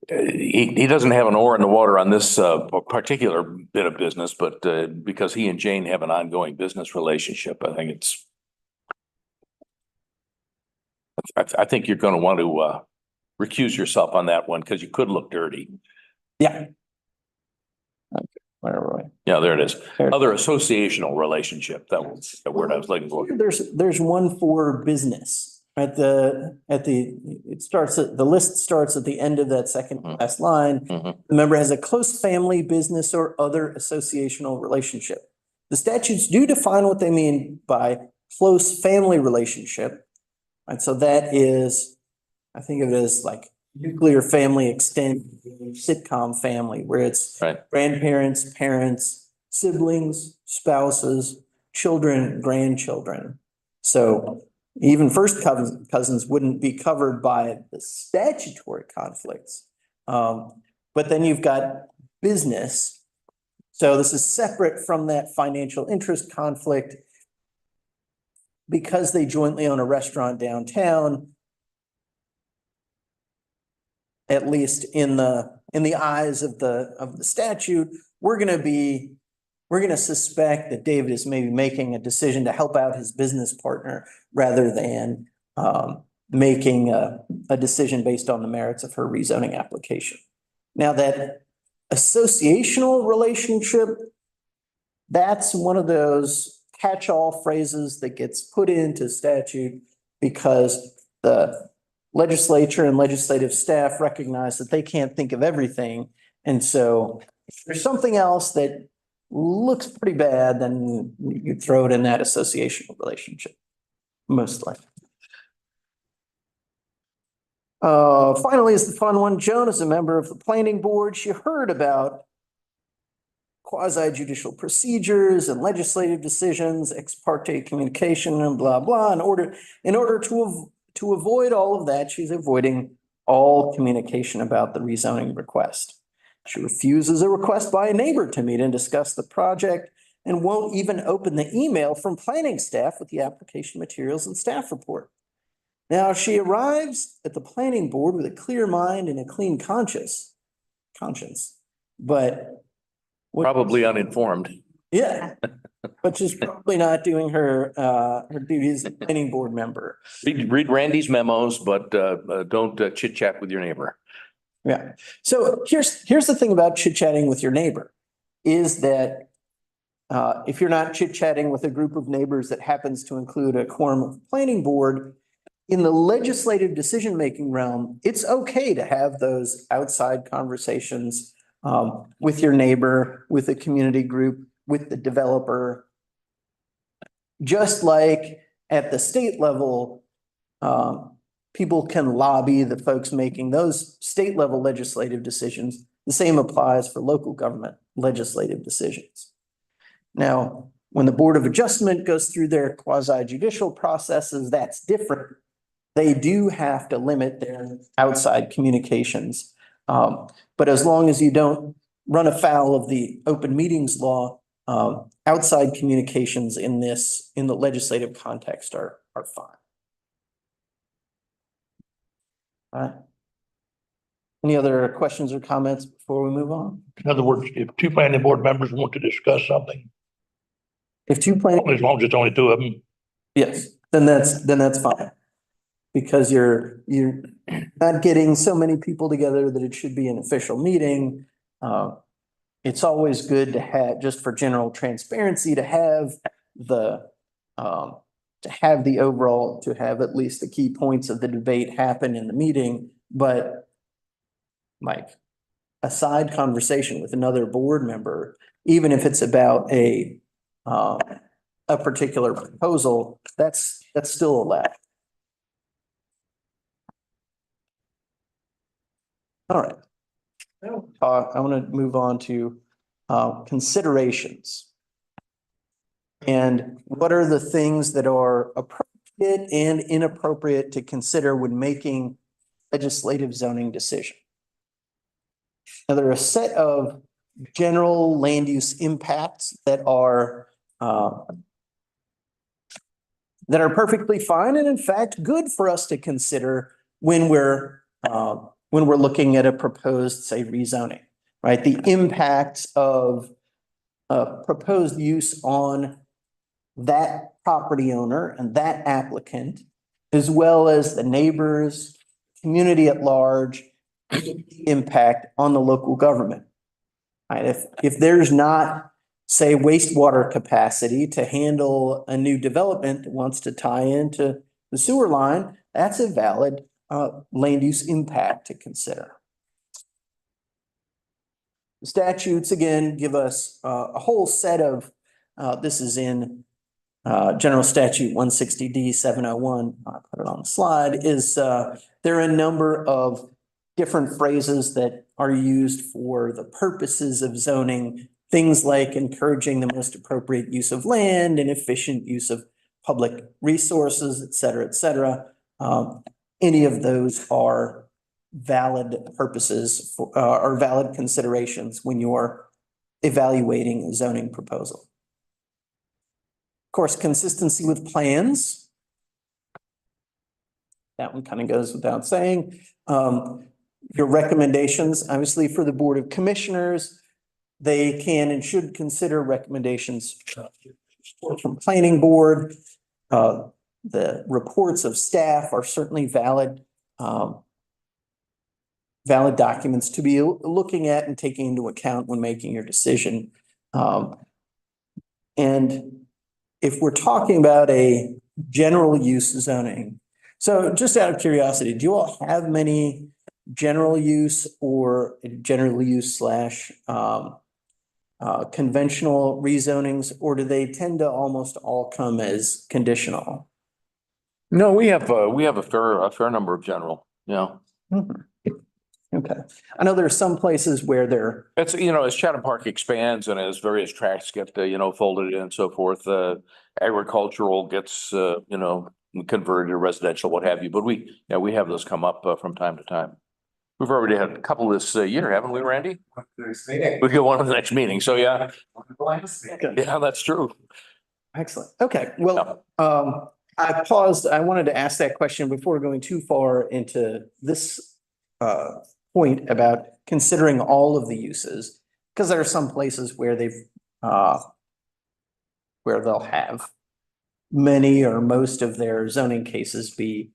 he doesn't have an oar in the water on this particular bit of business, but because he and Jane have an ongoing business relationship, I think I think you're going to want to recuse yourself on that one because you could look dirty. Yeah. Yeah, there it is. There. Other associational relationship. That was the word I was looking for. There's one for business. The list starts at the end of that second last line. Mhm. The member has a close family, business, or other associational relationship. The statutes do define what they mean by close family relationship. And so that is, I think of it as like nuclear family extended sitcom family, where it's Right. grandparents, parents, siblings, spouses, children, grandchildren. So even first cousins wouldn't be covered by the statutory conflicts. But then you've got business. So this is separate from that financial interest conflict. Because they jointly own a restaurant downtown, at least in the eyes of the statute, we're gonna suspect that David is maybe making a decision to help out his business partner rather than making a decision based on the merits of her rezoning application. Now, that associational relationship, that's one of those catch-all phrases that gets put into statute because the legislature and legislative staff recognize that they can't think of everything. And so if there's something else that looks pretty bad, then you throw it in that associational relationship, most likely. Finally is the fun one. Joan is a member of the planning board. She heard about quasi-judicial procedures and legislative decisions, ex parte communication and blah, blah. In order to avoid all of that, she's avoiding all communication about the rezoning request. She refuses a request by a neighbor to meet and discuss the project and won't even open the email from planning staff with the application materials and staff report. Now, she arrives at the planning board with a clear mind and a clean conscience, but Probably uninformed. yeah, but she's probably not doing her duties as a planning board member. Read Randy's memos, but don't chit chat with your neighbor. Yeah. So here's the thing about chit chatting with your neighbor is that if you're not chit chatting with a group of neighbors that happens to include a quorum of the planning board, in the legislative decision-making realm, it's okay to have those outside conversations with your neighbor, with a community group, with the developer. Just like at the state level, people can lobby the folks making those state level legislative decisions. The same applies for local government legislative decisions. Now, when the Board of Adjustment goes through their quasi-judicial processes, that's different. They do have to limit their outside communications. But as long as you don't run afoul of the open meetings law, outside communications in the legislative context are fine. All right. Any other questions or comments before we move on? In other words, if two planning board members want to discuss something, If two planning, as long as it's only two of them, yes, then that's fine. Because you're not getting so many people together that it should be an official meeting. It's always good to have, just for general transparency, to have at least the key points of the debate happen in the meeting. But like a side conversation with another board member, even if it's about a particular proposal, that's still allowed. All right. I want to move on to considerations. And what are the things that are appropriate and inappropriate to consider when making legislative zoning decision? Now, there are a set of general land use impacts that are perfectly fine and in fact good for us to consider when we're looking at a proposed, say, rezoning, right? The impacts of proposed use on that property owner and that applicant, as well as the neighbors, community at large, impact on the local government. Right? If there's not say wastewater capacity to handle a new development that wants to tie into the sewer line, that's a valid land use impact to consider. The statutes, again, give us a whole set of, this is in General Statute 160D 701, I'll put it on the slide, is there are a number of different phrases that are used for the purposes of zoning, things like encouraging the most appropriate use of land and efficient use of public resources, et cetera, et cetera. Any of those are valid purposes for, or valid considerations when you're evaluating a zoning proposal. Of course, consistency with plans. That one kind of goes without saying. Your recommendations, obviously for the Board of Commissioners, they can and should consider recommendations from Planning Board. The reports of staff are certainly valid documents to be looking at and taking into account when making your decision. And if we're talking about a general use zoning, so just out of curiosity, do you all have many general use or general use slash conventional rezonings, or do they tend to almost all come as conditional? No, we have a fair number of general, you know. Okay. I know there are some places where they're, It's, you know, as Chatham Park expands and as various tracts get, you know, folded in and so forth, agricultural gets, you know, converted to residential, what have you. But we have those come up from time to time. We've already had a couple this year, haven't we, Randy? We get one of the next meeting. So yeah, that's true. excellent. Okay, well, I paused. I wanted to ask that question before going too far into this point about considering all of the uses, because there are some places where where they'll have many or most of their zoning cases be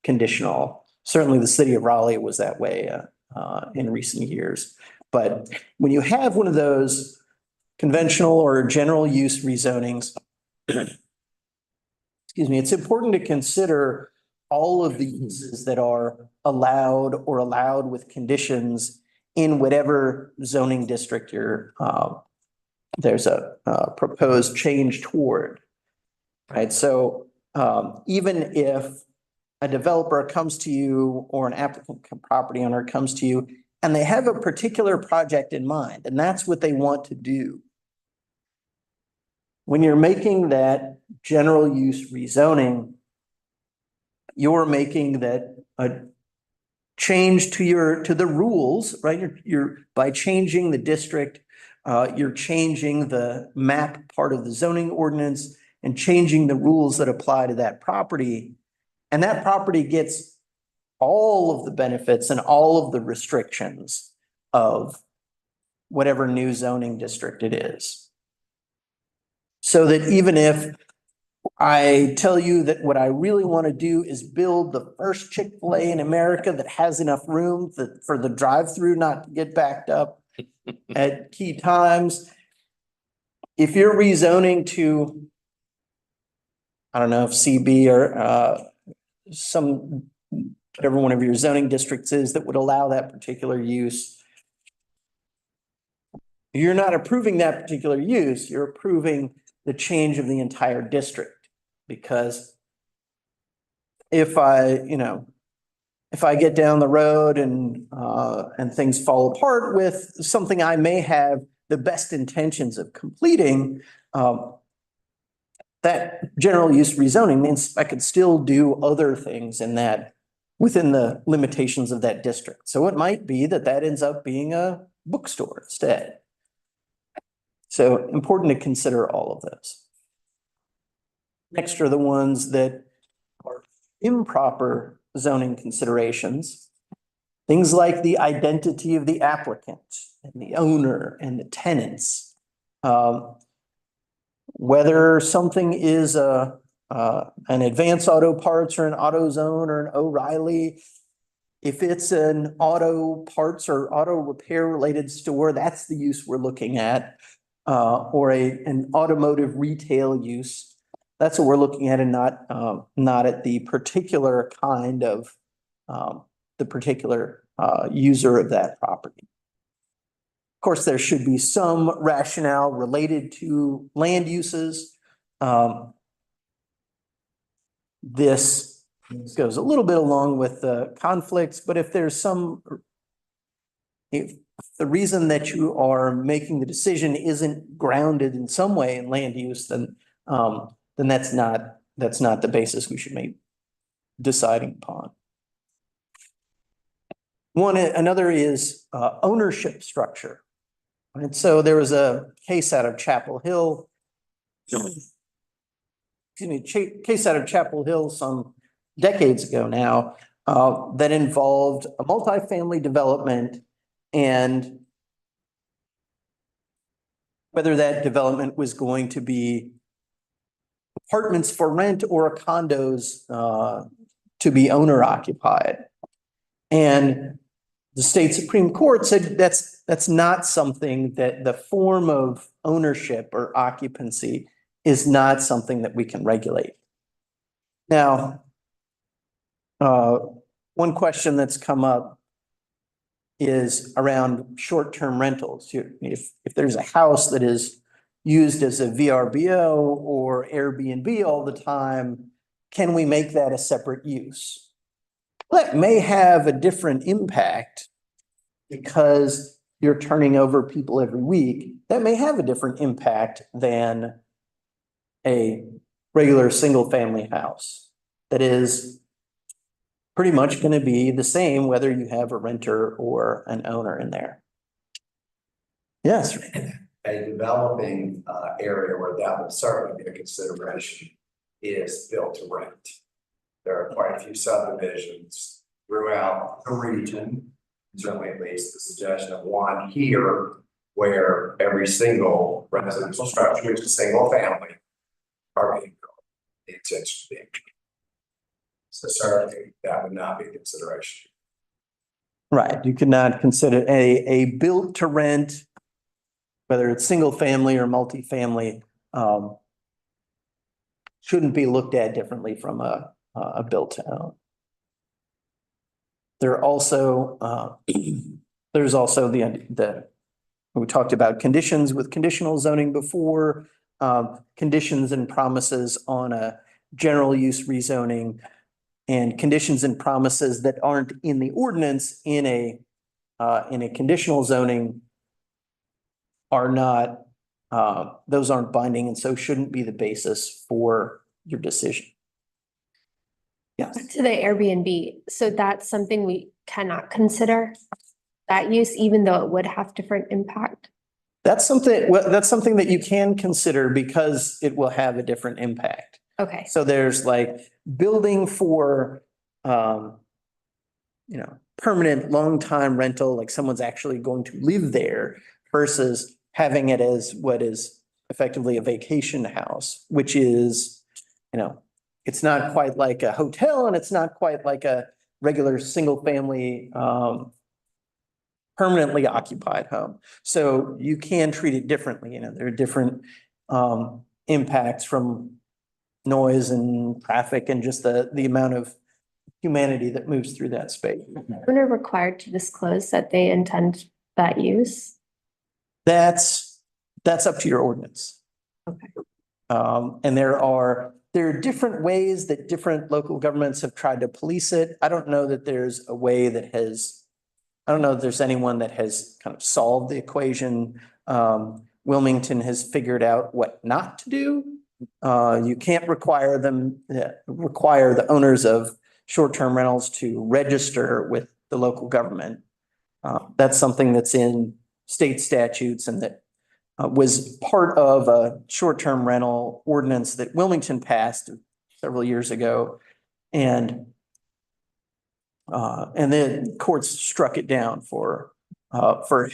conditional. Certainly the city of Raleigh was that way in recent years. But when you have one of those conventional or general use rezonings, excuse me, it's important to consider all of the uses that are allowed or allowed with conditions in whatever zoning district there's a proposed change toward. Right, so even if a developer comes to you or an applicant property owner comes to you and they have a particular project in mind and that's what they want to do, when you're making that general use rezoning, you're making that a change to the rules, right? You're by changing the district, you're changing the map part of the zoning ordinance and changing the rules that apply to that property. And that property gets all of the benefits and all of the restrictions of whatever new zoning district it is. So that even if I tell you that what I really want to do is build the first Chick-fil-A in America that has enough room for the drive-through not to get backed up at key times, if you're rezoning to, I don't know if CB or whatever one of your zoning districts is that would allow that particular use, you're not approving that particular use, you're approving the change of the entire district. Because if I get down the road and things fall apart with something I may have the best intentions of completing, that general use rezoning means I could still do other things in that within the limitations of that district. So it might be that ends up being a bookstore instead. So important to consider all of those. Next are the ones that are improper zoning considerations. Things like the identity of the applicant and the owner and the tenants. Whether something is an Advance Auto Parts or an AutoZone or an O'Reilly. If it's an auto parts or auto repair related store, that's the use we're looking at. or an automotive retail use. That's what we're looking at and not at the particular kind of, the particular, user of that property. Of course, there should be some rationale related to land uses. This goes a little bit along with the conflicts, but if the reason that you are making the decision isn't grounded in some way in land use, then that's not the basis we should make deciding upon. Another is ownership structure. And so there was a case out of Chapel Hill. Case out of Chapel Hill some decades ago now, that involved a multifamily development and whether that development was going to be apartments for rent or condos to be owner occupied. And the state Supreme Court said that's not something that the form of ownership or occupancy is not something that we can regulate. Now, one question that's come up is around short-term rentals. If there's a house that is used as a VRBO or Airbnb all the time, can we make that a separate use? Well, that may have a different impact because you're turning over people every week. That may have a different impact than a regular single-family house that is pretty much going to be the same whether you have a renter or an owner in there. Yes. A developing area where that would certainly be a consideration is built to rent. There are quite a few subdivisions throughout the region, certainly at least the suggestion of one here where every single residential structure is a single family are being built. The intention being. So certainly that would not be a consideration. Right. You could not consider a built to rent, whether it's single family or multifamily, shouldn't be looked at differently from a built to own. There's also we talked about conditions with conditional zoning before, conditions and promises on a general use rezoning, and conditions and promises that aren't in the ordinance in a conditional zoning are not, those aren't binding and so shouldn't be the basis for your decision. Yes. To the Airbnb, so that's something we cannot consider, that use, even though it would have different impact. That's something that you can consider because it will have a different impact. Okay. So there's like building for, permanent long-time rental, like someone's actually going to live there versus having it as what is effectively a vacation house, which is, it's not quite like a hotel and it's not quite like a regular single family, permanently occupied home. So you can treat it differently. There are different, impacts from noise and traffic and just the amount of humanity that moves through that space. Owner required to disclose that they intend that use? That's up to your ordinance. Okay. And there are different ways that different local governments have tried to police it. I don't know that there's anyone that has kind of solved the equation. Wilmington has figured out what not to do. You can't require the owners of short-term rentals to register with the local government. That's something that's in state statutes and that was part of a short-term rental ordinance that Wilmington passed several years ago. And then courts struck it down for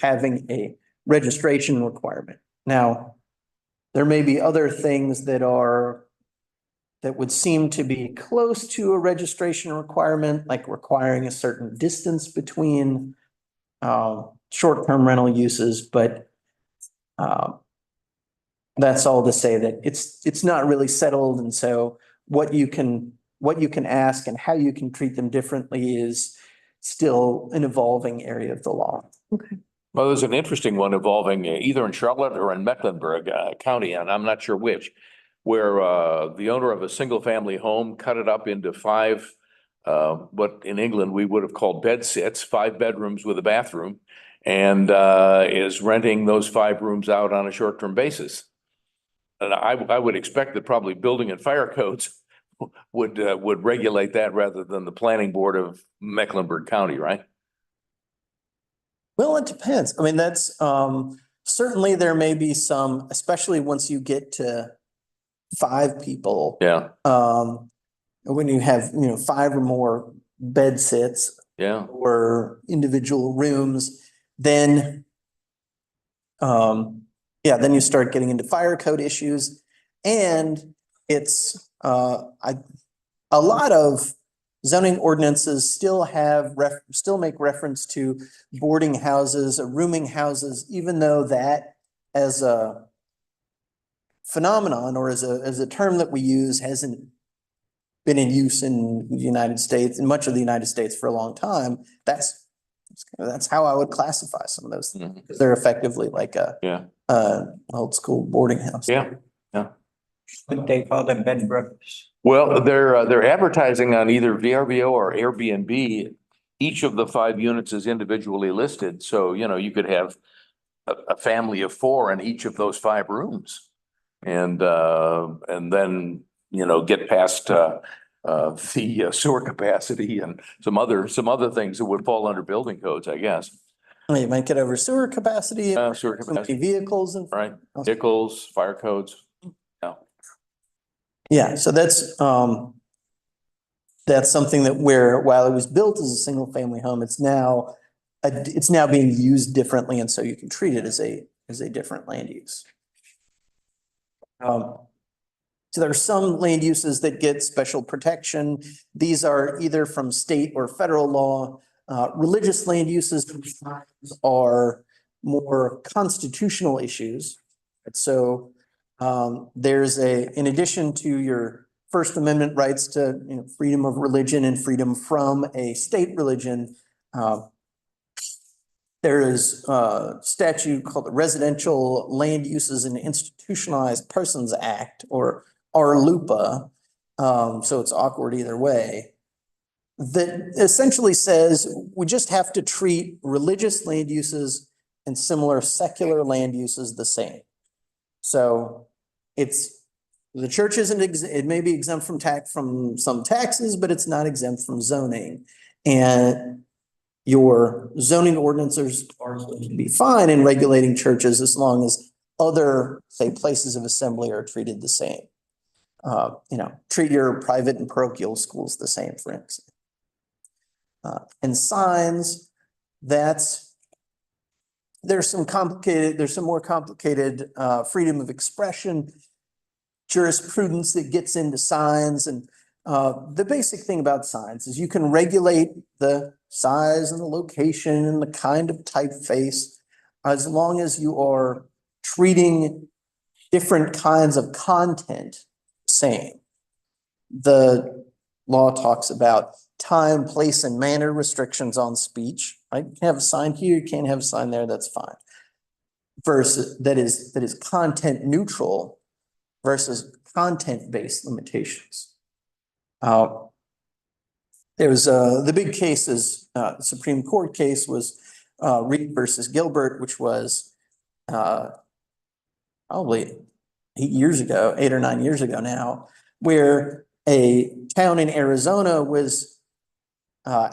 having a registration requirement. Now, there may be other things that would seem to be close to a registration requirement, like requiring a certain distance between short-term rental uses, but that's all to say that it's not really settled. And so what you can ask and how you can treat them differently is still an evolving area of the law. Well, there's an interesting one involving either in Charlotte or in Mecklenburg County, and I'm not sure which, where the owner of a single family home cut it up into five, what in England we would have called bed sits, 5 bedrooms with a bathroom, and is renting those 5 rooms out on a short-term basis. And I would expect that probably building and fire codes would regulate that rather than the planning board of Mecklenburg County, right? Well, it depends. I mean, that's certainly there may be some, especially once you get to 5 people. Yeah, When you have, 5 or more bed sits yeah. or individual rooms, then then you start getting into fire code issues. And it's a lot of zoning ordinances still make reference to boarding houses or rooming houses, even though that as a phenomenon or as a term that we use hasn't been in use in the United States, in much of the United States for a long time. That's how I would classify some of those things, Mhm. because they're effectively like Yeah, old school boarding house. yeah. But they call them bed and breakfast. Well, they're advertising on either VRBO or Airbnb. Each of the 5 units is individually listed, so you could have a family of 4 in each of those 5 rooms. And then, get past the sewer capacity and some other things that would fall under building codes, I guess. You might get over sewer capacity, Sewer so many capacity, vehicles and. right? Vehicles, fire codes. Yeah, so that's something that while it was built as a single family home, it's now being used differently, and so you can treat it as a different land use. So there are some land uses that get special protection. These are either from state or federal law. Religious land uses are more constitutional issues. So there's in addition to your First Amendment rights to freedom of religion and freedom from a state religion, there is a statute called the Residential Land Uses and Institutionalized Persons Act, or RLUPA. So it's awkward either way. That essentially says we just have to treat religious land uses and similar secular land uses the same. So the church isn't, it may be exempt from some taxes, but it's not exempt from zoning. And your zoning ordinances are going to be fine in regulating churches as long as other, say, places of assembly are treated the same. Treat your private and parochial schools the same, for instance. And signs, there's some more complicated freedom of expression jurisprudence that gets into signs. And the basic thing about signs is you can regulate the size and the location and the kind of typeface as long as you are treating different kinds of content the same. The law talks about time, place, and manner restrictions on speech. I can have a sign here, you can't have a sign there, that's fine. Versus that is content neutral versus content-based limitations. There was the big case is the Supreme Court case was Reed versus Gilbert, which was probably 8 or 9 years ago now, where a town in Arizona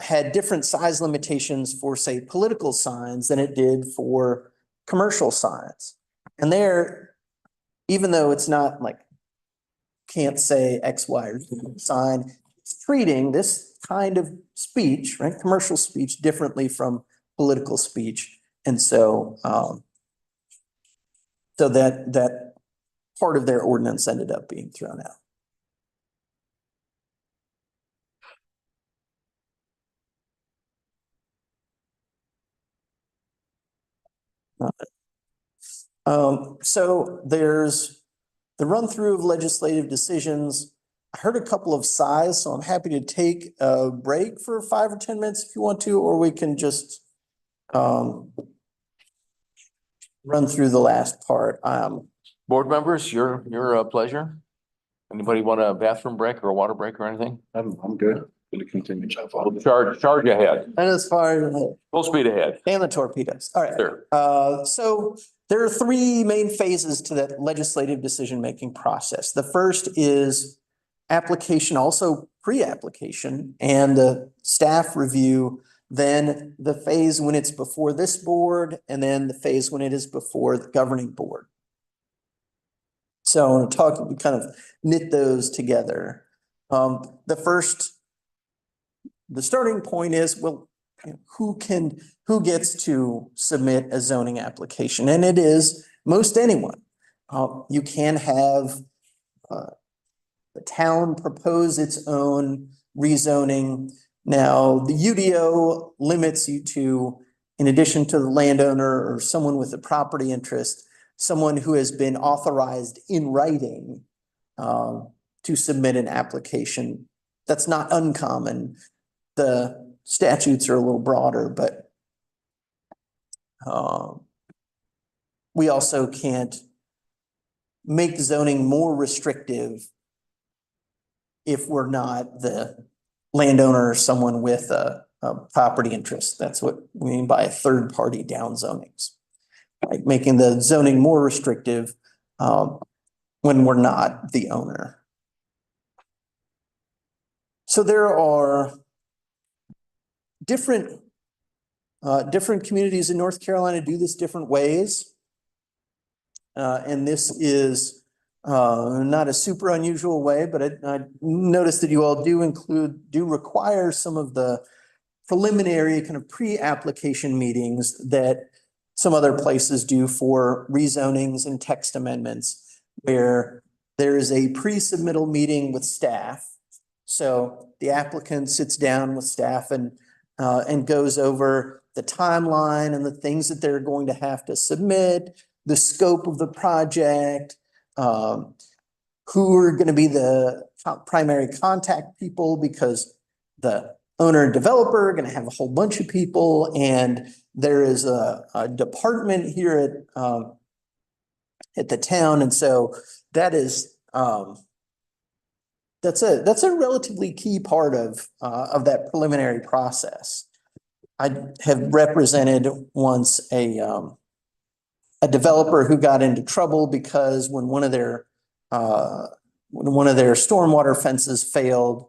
had different size limitations for, say, political signs than it did for commercial signs. And there, even though it's not like, can't say X, Y, or Z sign, it's treating this kind of speech, right, commercial speech, differently from political speech. And so, that part of their ordinance ended up being thrown out. So there's the run through of legislative decisions. I heard a couple of sighs, so I'm happy to take a break for 5 or 10 minutes if you want to, or we can just run through the last part. Board members, your pleasure. Anybody want a bathroom break or a water break or anything? I'm good. Gonna continue. Charge ahead, And as far as full speed ahead. and the torpedoes. All right. Sure. So there are three main phases to that legislative decision-making process. The first is application, also pre-application, and the staff review. Then the phase when it's before this board, and then the phase when it is before the governing board. So I want to talk, we kind of knit those together. The starting point is, well, who gets to submit a zoning application? And it is most anyone. You can have the town propose its own rezoning. Now, the UDO limits you to, in addition to the landowner or someone with a property interest, someone who has been authorized in writing to submit an application. That's not uncommon. The statutes are a little broader, but we also can't make zoning more restrictive if we're not the landowner or someone with a property interest. That's what we mean by third-party down zonings. Like making the zoning more restrictive when we're not the owner. So there are different communities in North Carolina do this different ways. And this is not a super unusual way, but I noticed that you all do require some of the preliminary kind of pre-application meetings that some other places do for rezonings and text amendments, where there is a pre-submittal meeting with staff. So the applicant sits down with staff and goes over the timeline and the things that they're going to have to submit, the scope of the project, who are going to be the primary contact people, because the owner and developer are going to have a whole bunch of people, and there is a department here at the town, and so that is that's a relatively key part of that preliminary process. I have represented once a developer who got into trouble because when one of their stormwater fences failed,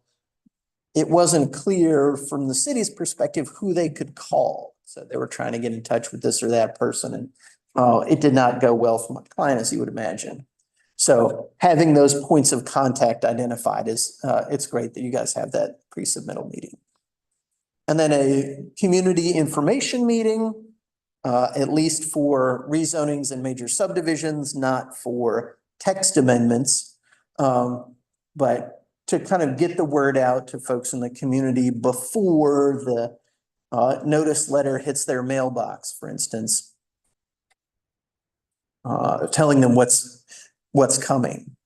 it wasn't clear from the city's perspective who they could call. So they were trying to get in touch with this or that person, and it did not go well for my client, as you would imagine. So having those points of contact identified is, it's great that you guys have that pre-submittal meeting. And then a community information meeting, at least for rezonings and major subdivisions, not for text amendments, but to kind of get the word out to folks in the community before the notice letter hits their mailbox, for instance, telling them what's coming.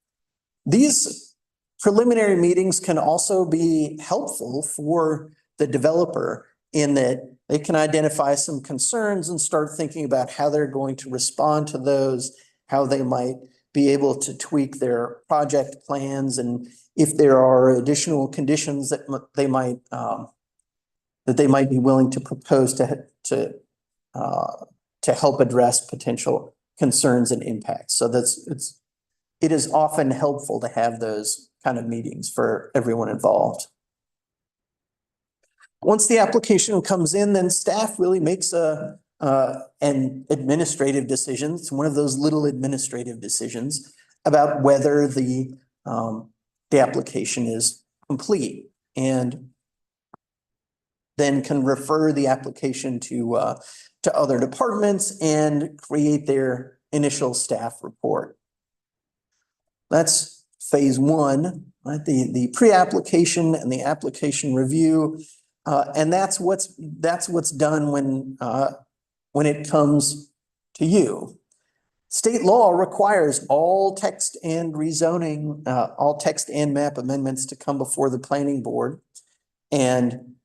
These preliminary meetings can also be helpful for the developer in that they can identify some concerns and start thinking about how they're going to respond to those, how they might be able to tweak their project plans, and if there are additional conditions that they might be willing to propose to help address potential concerns and impacts. So it is often helpful to have those kind of meetings for everyone involved. Once the application comes in, then staff really makes an administrative decision. It's one of those little administrative decisions about whether the application is complete, and then can refer the application to other departments and create their initial staff report. That's phase one, right? The pre-application and the application review. And that's what's done when it comes to you. State law requires all text and rezoning, all text and map amendments to come before the planning board. And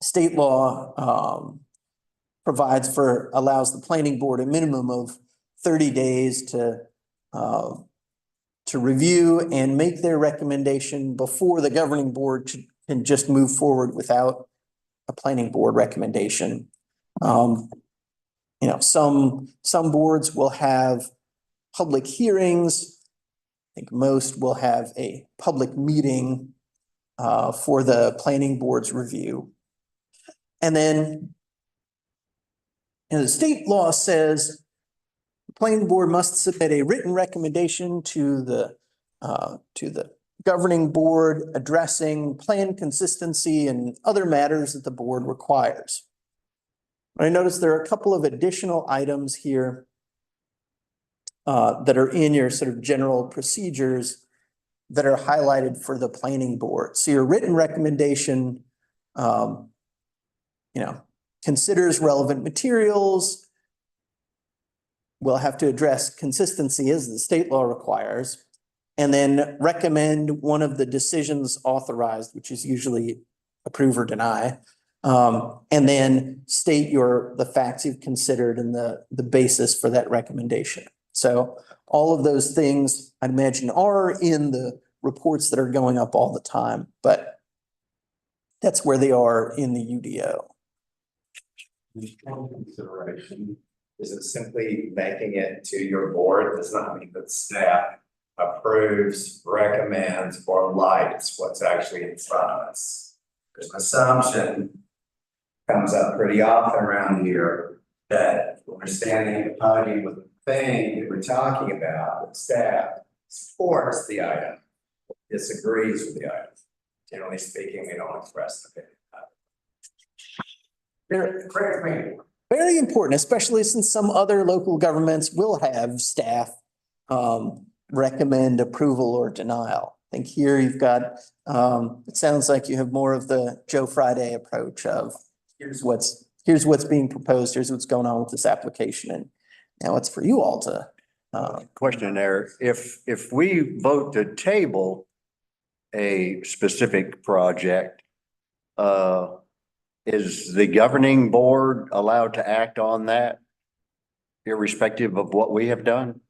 state law allows the planning board a minimum of 30 days to review and make their recommendation before the governing board can just move forward without a planning board recommendation. Some boards will have public hearings. I think most will have a public meeting for the planning board's review. And then the state law says the planning board must submit a written recommendation to the governing board addressing plan consistency and other matters that the board requires. I noticed there are a couple of additional items here that are in your sort of general procedures that are highlighted for the planning board. So your written recommendation, considers relevant materials, will have to address consistency as the state law requires, and then recommend one of the decisions authorized, which is usually approve or deny. And then state the facts you've considered and the basis for that recommendation. So all of those things, I'd imagine, are in the reports that are going up all the time, but that's where they are in the UDO. Consideration, is it simply making it to your board? Does not mean that staff approves, recommends, or likes what's actually in front of us. There's an assumption comes up pretty often around here that when we're standing at the podium with the thing that we're talking about, the staff supports the item, disagrees with the item. Generally speaking, they don't express an opinion. Very important, especially since some other local governments will have staff recommend approval or denial. I think here you've got, it sounds like you have more of the Joe Friday approach of here's what's being proposed, here's what's going on with this application, and now it's for you all to. Question there, if we vote to table a specific project, is the governing board allowed to act on that irrespective of what we have done?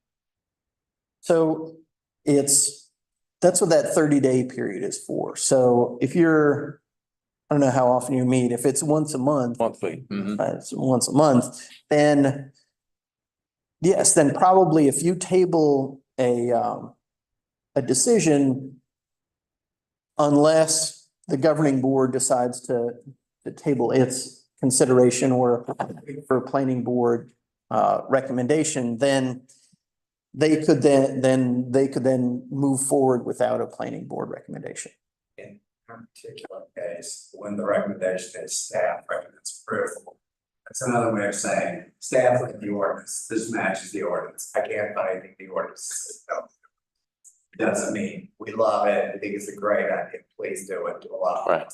So that's what that 30-day period is for. So if you're, I don't know how often you meet, if it's once a month. Monthly. Mhm. It's once a month, then yes, then probably if you table a decision, unless the governing board decides to table its consideration or for planning board recommendation, then they could then move forward without a planning board recommendation. In a particular case, when the recommendation is staff recommends approval. That's another way of saying staff look at the ordinance, this matches the ordinance. I can't find anything in the ordinance says no. Doesn't mean we love it, I think it's a great idea, please do it, do a lot. Right.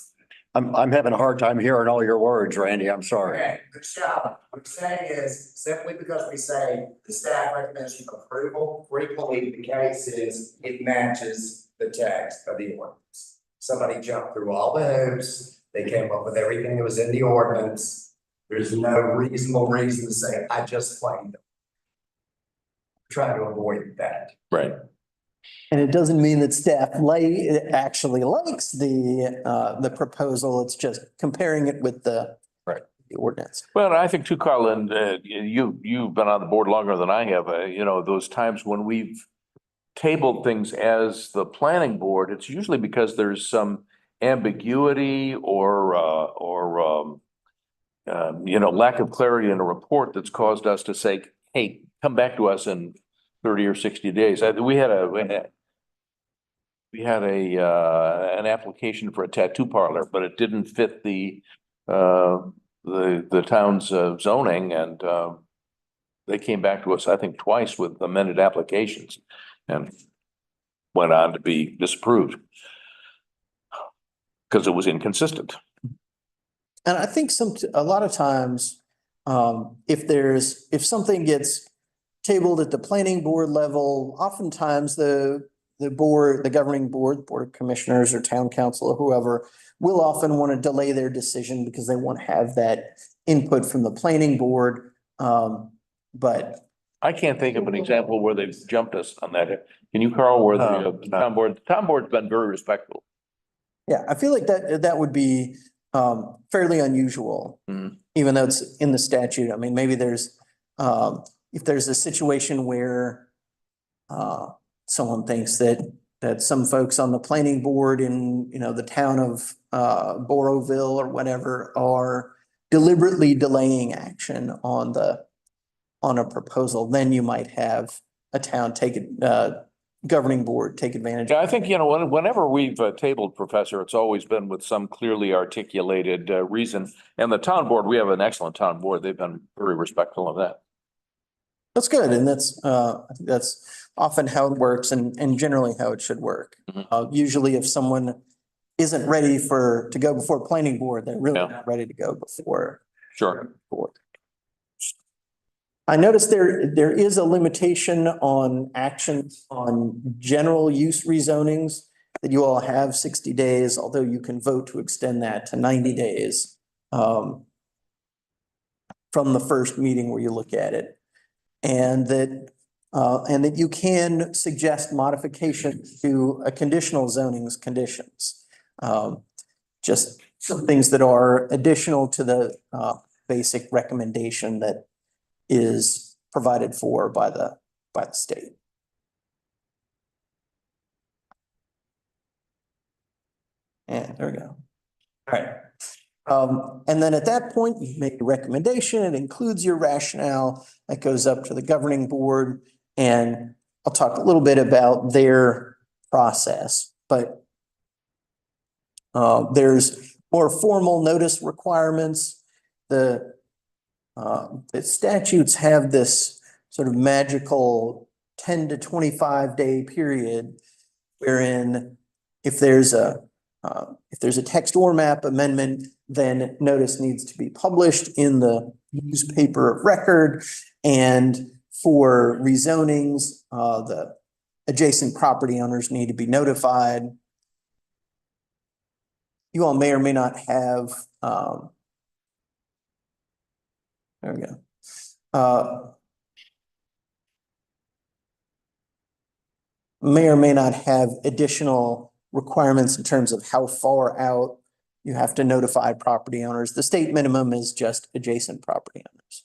I'm having a hard time hearing all your words, Randy. I'm sorry. Okay, good job. What I'm saying is simply because we say the staff recommends approval, frequently the case is it matches the text of the ordinance. Somebody jumped through all the hoops, they came up with everything that was in the ordinance. There's no reasonable reason to say, I just claimed it. Try to avoid that. Right. And it doesn't mean that staff actually likes the proposal. It's just comparing it with the ordinance. Well, I think too, Carl, and you've been on the board longer than I have. Those times when we've tabled things as the planning board, it's usually because there's some ambiguity or lack of clarity in a report that's caused us to say, hey, come back to us in 30 or 60 days. We had an application for a tattoo parlor, but it didn't fit the town's zoning, and they came back to us, I think, twice with amended applications and went on to be disapproved because it was inconsistent. And I think a lot of times, if something gets tabled at the planning board level, oftentimes the board, the governing board, board of commissioners or town council or whoever will often want to delay their decision because they want to have that input from the planning board. But I can't think of an example where they've jumped us on that. Can you, Carl, where the town board's been very respectful? yeah, I feel like that would be fairly unusual. Mhm. Even though it's in the statute. I mean, maybe there's if there's a situation where someone thinks that some folks on the planning board in, you know, the town of Boroville or whatever are deliberately delaying action on a proposal, then you might have a town take it, governing board take advantage. Yeah, I think, you know, whenever we've tabled, Professor, it's always been with some clearly articulated reason. And the town board, we have an excellent town board. They've been very respectful of that. That's good, and that's often how it works and generally how it should work. Mhm. Usually if someone isn't ready to go before planning board, they're really Yeah. not ready to go before. Sure. board. I noticed there is a limitation on actions on general use rezonings that you all have 60 days, although you can vote to extend that to 90 days from the first meeting where you look at it. And that you can suggest modifications to a conditional zoning's conditions. Just some things that are additional to the basic recommendation that is provided for by the state. And there we go. All right. And then at that point, you make a recommendation. It includes your rationale that goes up to the governing board. And I'll talk a little bit about their process, but there's more formal notice requirements. The statutes have this sort of magical 10 to 25 day period wherein if there's a text or map amendment, then notice needs to be published in the newspaper of record. And for rezonings, the adjacent property owners need to be notified. You all may or may not have, there we go. May or may not have additional requirements in terms of how far out you have to notify property owners. The state minimum is just adjacent property owners.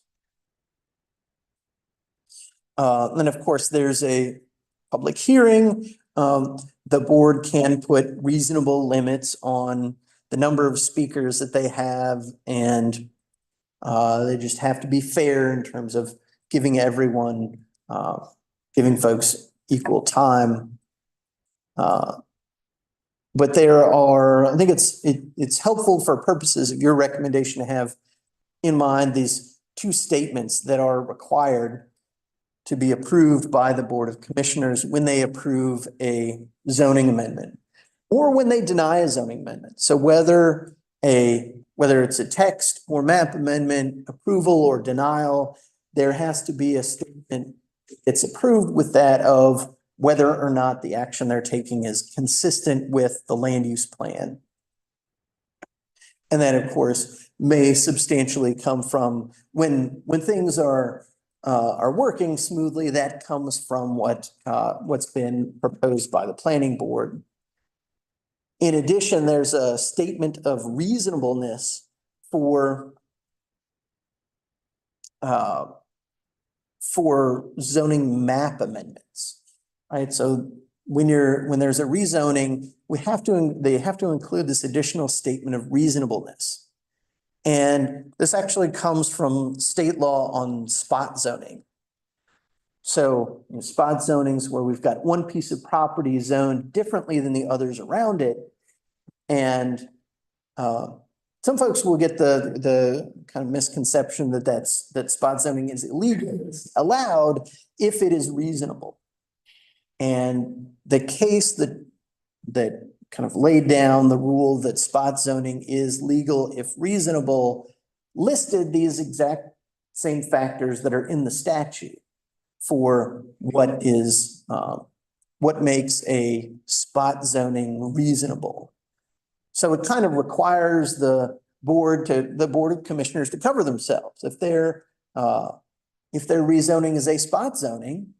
Then of course, there's a public hearing. The board can put reasonable limits on the number of speakers that they have, and they just have to be fair in terms of giving everyone, giving folks equal time. But there are, I think it's helpful for purposes of your recommendation to have in mind these two statements that are required to be approved by the Board of Commissioners when they approve a zoning amendment or when they deny a zoning amendment. So whether it's a text or map amendment, approval or denial, there has to be a statement that's approved with that of whether or not the action they're taking is consistent with the land use plan. And that, of course, may substantially come from when things are working smoothly, that comes from what's been proposed by the planning board. In addition, there's a statement of reasonableness for zoning map amendments, right? So when there's a rezoning, they have to include this additional statement of reasonableness. And this actually comes from state law on spot zoning. So spot zonings where we've got one piece of property zoned differently than the others around it. And some folks will get the kind of misconception that spot zoning is illegal. It's allowed if it is reasonable. And the case that kind of laid down the rule that spot zoning is legal if reasonable listed these exact same factors that are in the statute. for what is, what makes a spot zoning reasonable. So it kind of requires the Board of Commissioners to cover themselves. If their rezoning is a spot zoning,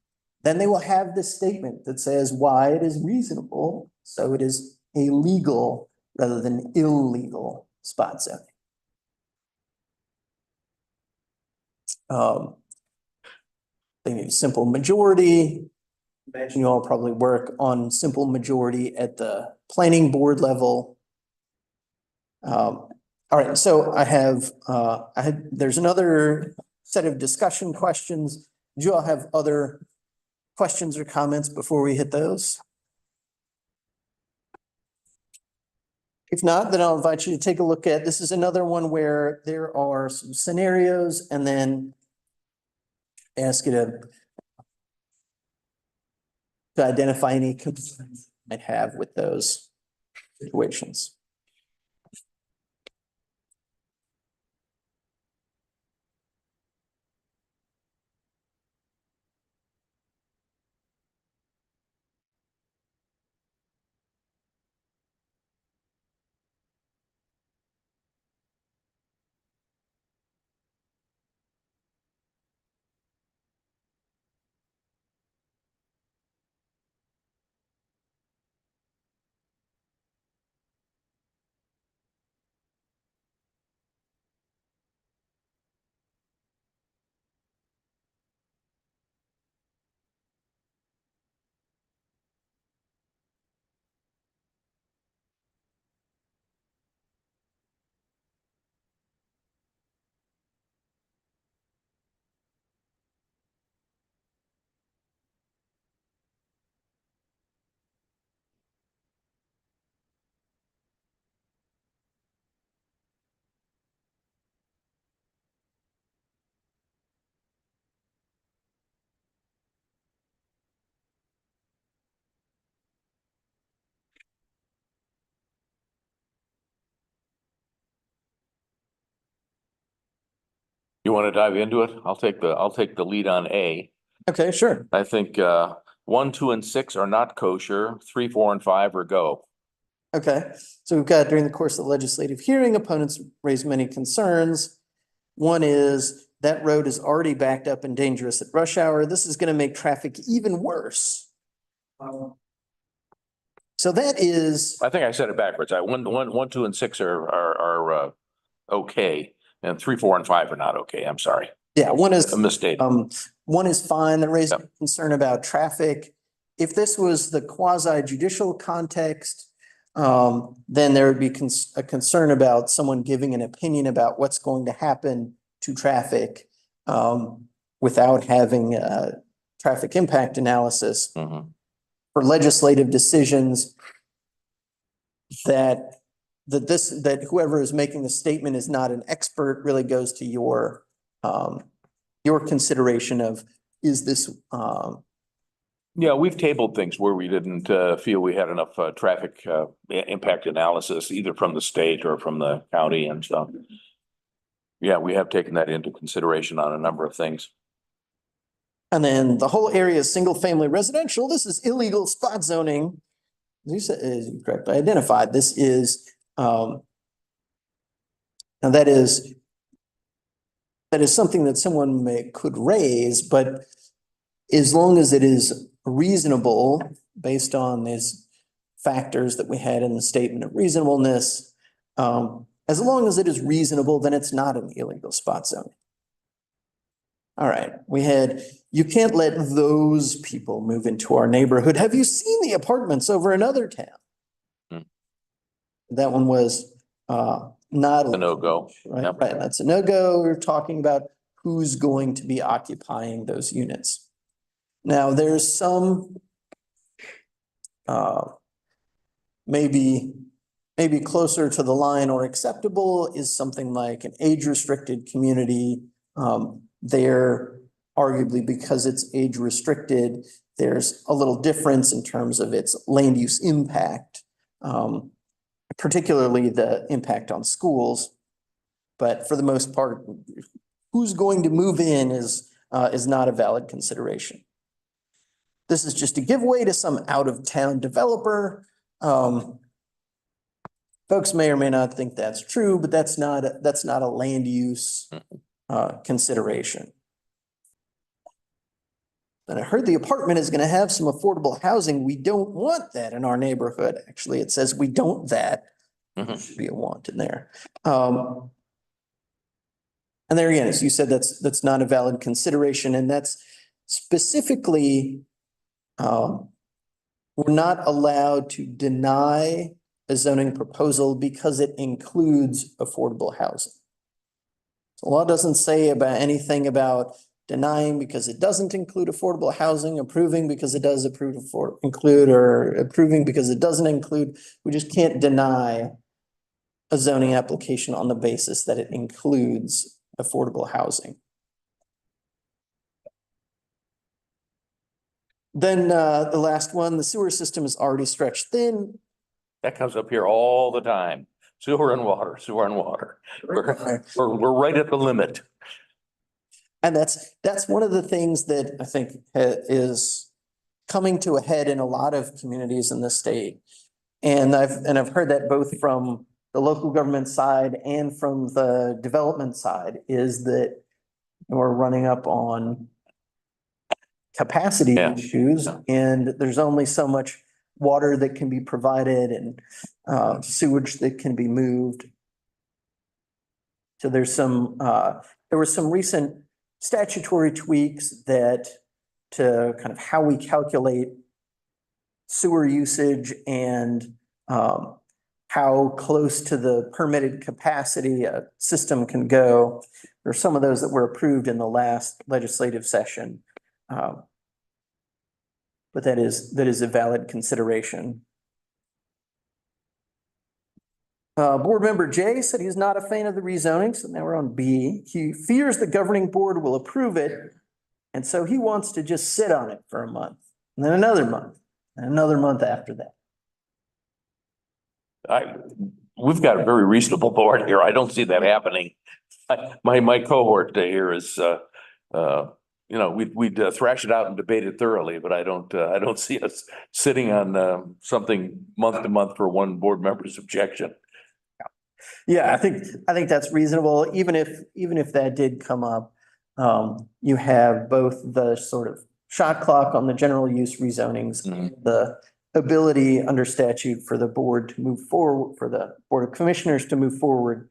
then they will have this statement that says why it is reasonable. So it is a legal rather than illegal spot zoning. They need simple majority. Imagine you all probably work on simple majority at the planning board level. All right, so there's another set of discussion questions. Do you all have other questions or comments before we hit those? If not, then I'll invite you to take a look at, this is another one where there are some scenarios and then ask you to identify any concerns you might have with those situations. You want to dive into it? I'll take the lead on A. Okay, sure. I think 1, 2, and 6 are not kosher. 3, 4, and 5 are go. Okay, so we've got during the course of the legislative hearing, opponents raised many concerns. One is that road is already backed up and dangerous at rush hour. This is going to make traffic even worse. So that is, I think I said it backwards. 1, 2, and 6 are okay, and 3, 4, and 5 are not okay. I'm sorry. yeah, one is, A mistake. one is fine. That raised Yep. concern about traffic. If this was the quasi judicial context, then there would be a concern about someone giving an opinion about what's going to happen to traffic without having a traffic impact analysis. Mhm. For legislative decisions that whoever is making the statement is not an expert really goes to your consideration of, is this, Yeah, we've tabled things where we didn't feel we had enough traffic impact analysis, either from the state or from the county and stuff. Yeah, we have taken that into consideration on a number of things. and then the whole area is single family residential. This is illegal spot zoning. You said, is correctly identified. This is, and that is something that someone could raise, but as long as it is reasonable based on these factors that we had in the statement of reasonableness, as long as it is reasonable, then it's not an illegal spot zoning. All right, you can't let those people move into our neighborhood. Have you seen the apartments over in other town? Hmm. That one was not A no-go. Right, Yep. right. That's a no-go. We're talking about who's going to be occupying those units. Now, there's some maybe closer to the line or acceptable is something like an age-restricted community. There, arguably because it's age-restricted, there's a little difference in terms of its land use impact, particularly the impact on schools. But for the most part, who's going to move in is is not a valid consideration. This is just a giveaway to some out-of-town developer. Folks may or may not think that's true, but that's not a land use consideration. And I heard the apartment is going to have some affordable housing. We don't want that in our neighborhood. Actually, it says we don't that. There should be a want in there. And there again, as you said, that's not a valid consideration, and that's specifically, we're not allowed to deny a zoning proposal because it includes affordable housing. The law doesn't say about anything about denying because it doesn't include affordable housing, approving because it does include, or approving because it doesn't include. We just can't deny a zoning application on the basis that it includes affordable housing. Then the last one, the sewer system is already stretched thin. That comes up here all the time. Sewer and water, sewer and water. We're right at the limit. And that's one of the things that I think is coming to a head in a lot of communities in the state. And I've heard that both from the local government side and from the development side, is that we're running up on capacity issues, and there's only so much water that can be provided and sewage that can be moved. So there's there were some recent statutory tweaks that to kind of how we calculate sewer usage and how close to the permitted capacity a system can go. There are some of those that were approved in the last legislative session. But that is a valid consideration. Board member Jay said he's not a fan of the rezoning, so now we're on B. He fears the governing board will approve it, and so he wants to just sit on it for a month, and then another month, and another month after that. We've got a very reasonable board here. I don't see that happening. My cohort here is, we'd thrash it out and debate it thoroughly, but I don't see us sitting on something month to month for one board member's objection. Yeah, I think that's reasonable. Even if that did come up, you have both the sort of shot clock on the general use rezonings, the ability under statute for the board to move forward, for the Board of Commissioners to move forward,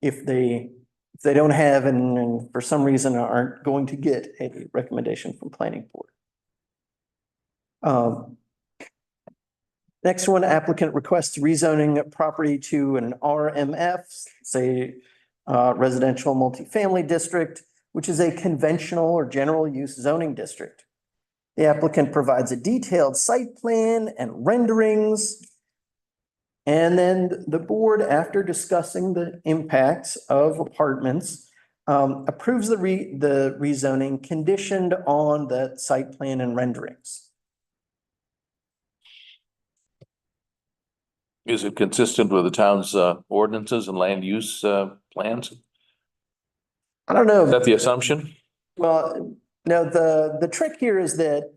if they don't have and for some reason aren't going to get a recommendation from planning board. Next one, applicant requests rezoning property to an RMF, say residential multifamily district, which is a conventional or general use zoning district. The applicant provides a detailed site plan and renderings. And then the board, after discussing the impacts of apartments, approves the rezoning conditioned on the site plan and renderings. Is it consistent with the town's ordinances and land use plans? I don't know. Is that the assumption? Well, no, the trick here is that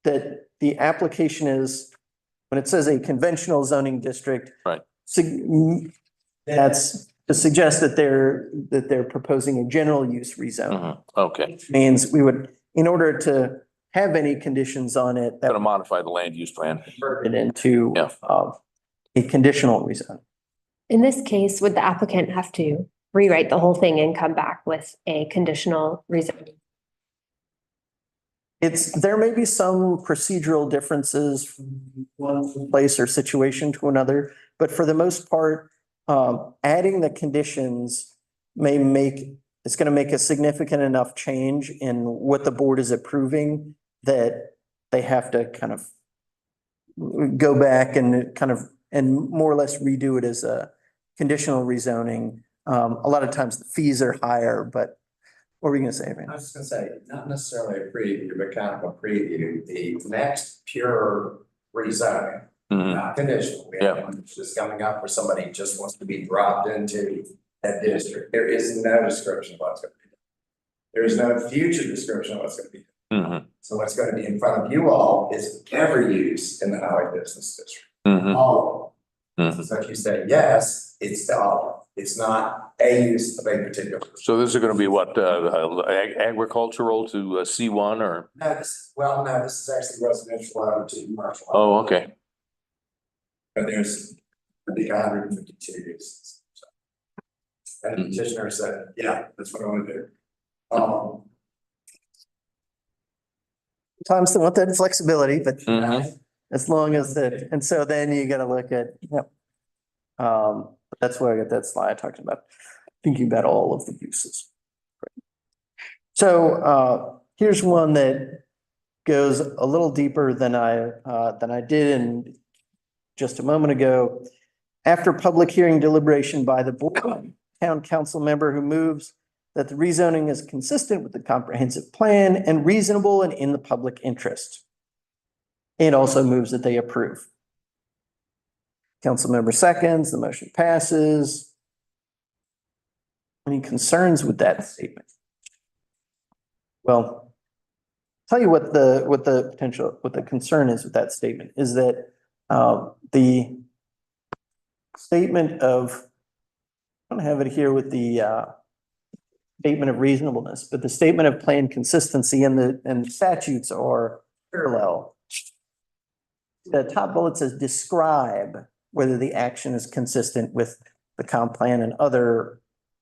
that the application is, when it says a conventional zoning district. Right. That's to suggest that they're proposing a general use rezone. Okay. Which means we would, in order to have any conditions on it, that Gonna modify the land use plan. convert it into a conditional rezone. In this case, would the applicant have to rewrite the whole thing and come back with a conditional rezoning? There may be some procedural differences from one place or situation to another, but for the most part, adding the conditions it's going to make a significant enough change in what the board is approving that they have to kind of go back and more or less redo it as a conditional rezoning. A lot of times the fees are higher, but what were you gonna say, man? I was just gonna say, not necessarily a preview, but kind of a preview, the next pure rezoning, not conditional. We have one that's just coming up where somebody just wants to be dropped into that district. There is no description of what's going to be done. There is no future description of what's gonna be. Mhm, So what's gonna be in front of you all is every use in the highway business district, mhm, all of mhm. them. So if you say yes, it's to all of them. It's not a use of a particular. So this is gonna be what, agricultural to C1 or? No, this is actually residential over to commercial. Oh, okay. But there's, I think, 152 uses. And the Mhm. petitioner said, yeah, that's what I want to do. Sometimes they want that flexibility, but Mhm. as long as that, and so then you gotta look at, yep. That's where I got that slide talking about, thinking about all of the uses. So, here's one that goes a little deeper than I did in just a moment ago. After public hearing deliberation by the board, town council member who moves that the rezoning is consistent with the comprehensive plan and reasonable and in the public interest. It also moves that they approve. Council member seconds, the motion passes. Any concerns with that statement? Well, tell you what the concern is with that statement is that the statement of, I don't have it here with the statement of reasonableness, but the statement of plan consistency and the statutes are parallel. The top bullet says describe whether the action is consistent with the comp plan and other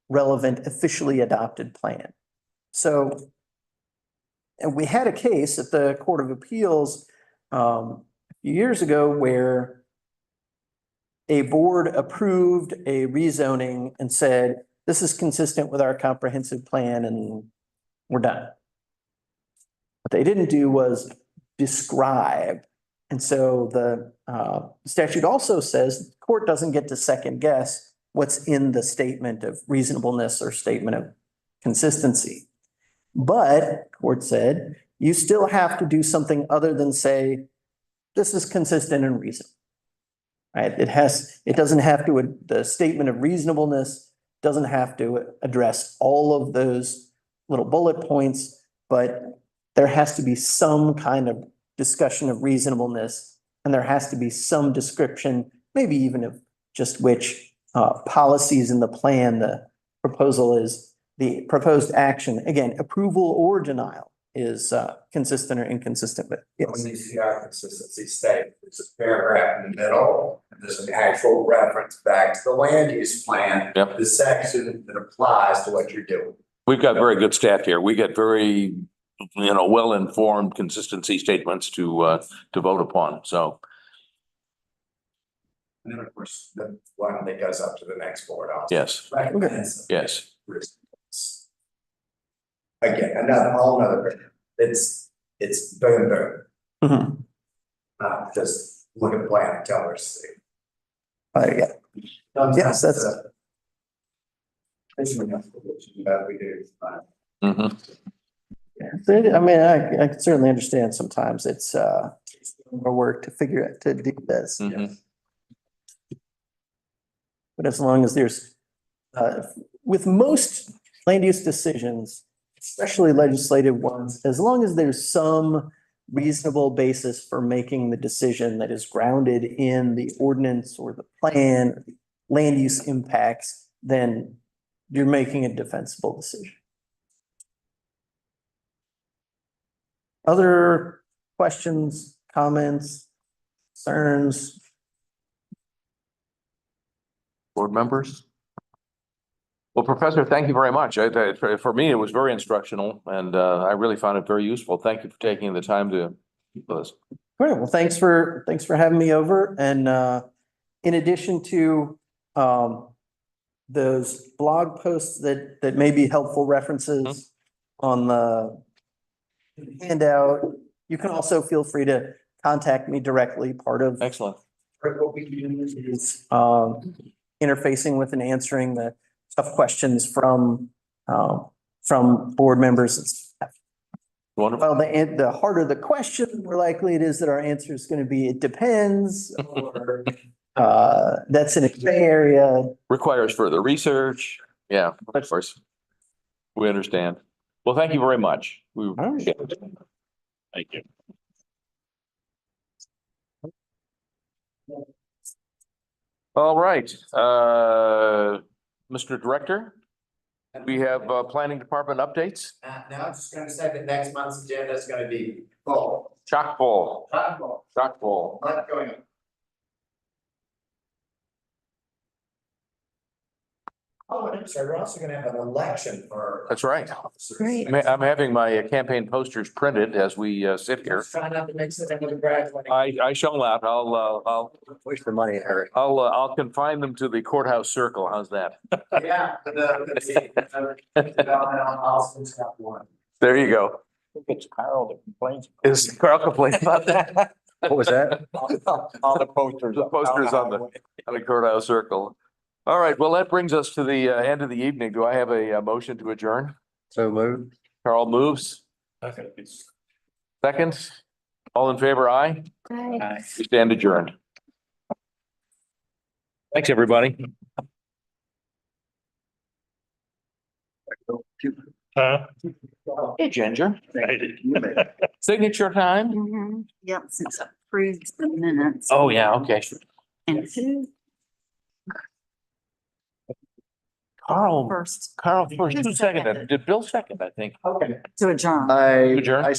relevant officially adopted plan. So, and we had a case at the Court of Appeals a few years ago where a board approved a rezoning and said, this is consistent with our comprehensive plan and we're done. What they didn't do was describe. And so the statute also says the court doesn't get to second guess what's in the statement of reasonableness or statement of consistency. But court said, you still have to do something other than say, this is consistent and reasonable. Right? It doesn't have to, the statement of reasonableness doesn't have to address all of those little bullet points, but there has to be some kind of discussion of reasonableness, and there has to be some description, maybe even of just which policies in the plan the proposal is, the proposed action, again, approval or denial is consistent or inconsistent with. When you see our consistency statement, there's a paragraph in the middle, and there's an actual reference back to the land use plan. Yep. The section that applies to what you're doing. We've got very good staff here. We get very, well-informed consistency statements to vote upon, so. And then, of course, the one that goes up to the next board. Also Yes, recommends yes. Again, whole nother, it's boom, boom. Mhm. Just look at the plan and tell her to see. Yeah. Yes, that's. We do. Mhm. I mean, I can certainly understand sometimes it's more work to figure out to do this. Mhm. But as long as there's, with most land use decisions, especially legislative ones, as long as there's some reasonable basis for making the decision that is grounded in the ordinance or the plan, or the land use impacts, then you're making a defensible decision. Other questions, comments, concerns? Board members? Well, Professor, thank you very much. For me, it was very instructional and I really found it very useful. Thank you for taking the time to keep us. Great. Well, thanks for having me over. And in addition to those blog posts that may be helpful references on the handout, you can also feel free to contact me directly. Part of Excellent. what we do is interfacing with and answering the tough questions from board members and staff. Wonderful. Well, the harder the question, the more likely it is that our answer is going to be, it depends, or that's in a gray area. Requires further research. Yeah, of course. We understand. Well, thank you very much. We appreciate it. Thank you. All right, Mr. Director, we have planning department updates. Now I'm just gonna say that next month's agenda is gonna be full. Chock full, Not full, chock full. not going on. Oh, and I'm sorry, we're also gonna have an election for. That's right. Great. I'm having my campaign posters printed as we sit here. Try not to mix it in with the graduating. I shall not. Waste the money, Eric. I'll confine them to the courthouse circle. How's that? Yeah, developmental houses got one. There you go. It's Carl that complains. Is Carl complaining about that? What was that? All the posters. The posters on the courthouse circle. All right, well, that brings us to the end of the evening. Do I have a motion to adjourn? So moved. Carl moves. Second. All in favor, aye? Bye. We stand adjourned. Thanks, everybody. Hey, Ginger. Signature time? Yep, since I approved the minutes. Oh, yeah, okay. And who Carl first first, who seconded? Did Bill second, I think? Okay. to adjourn? I, Adjourn. I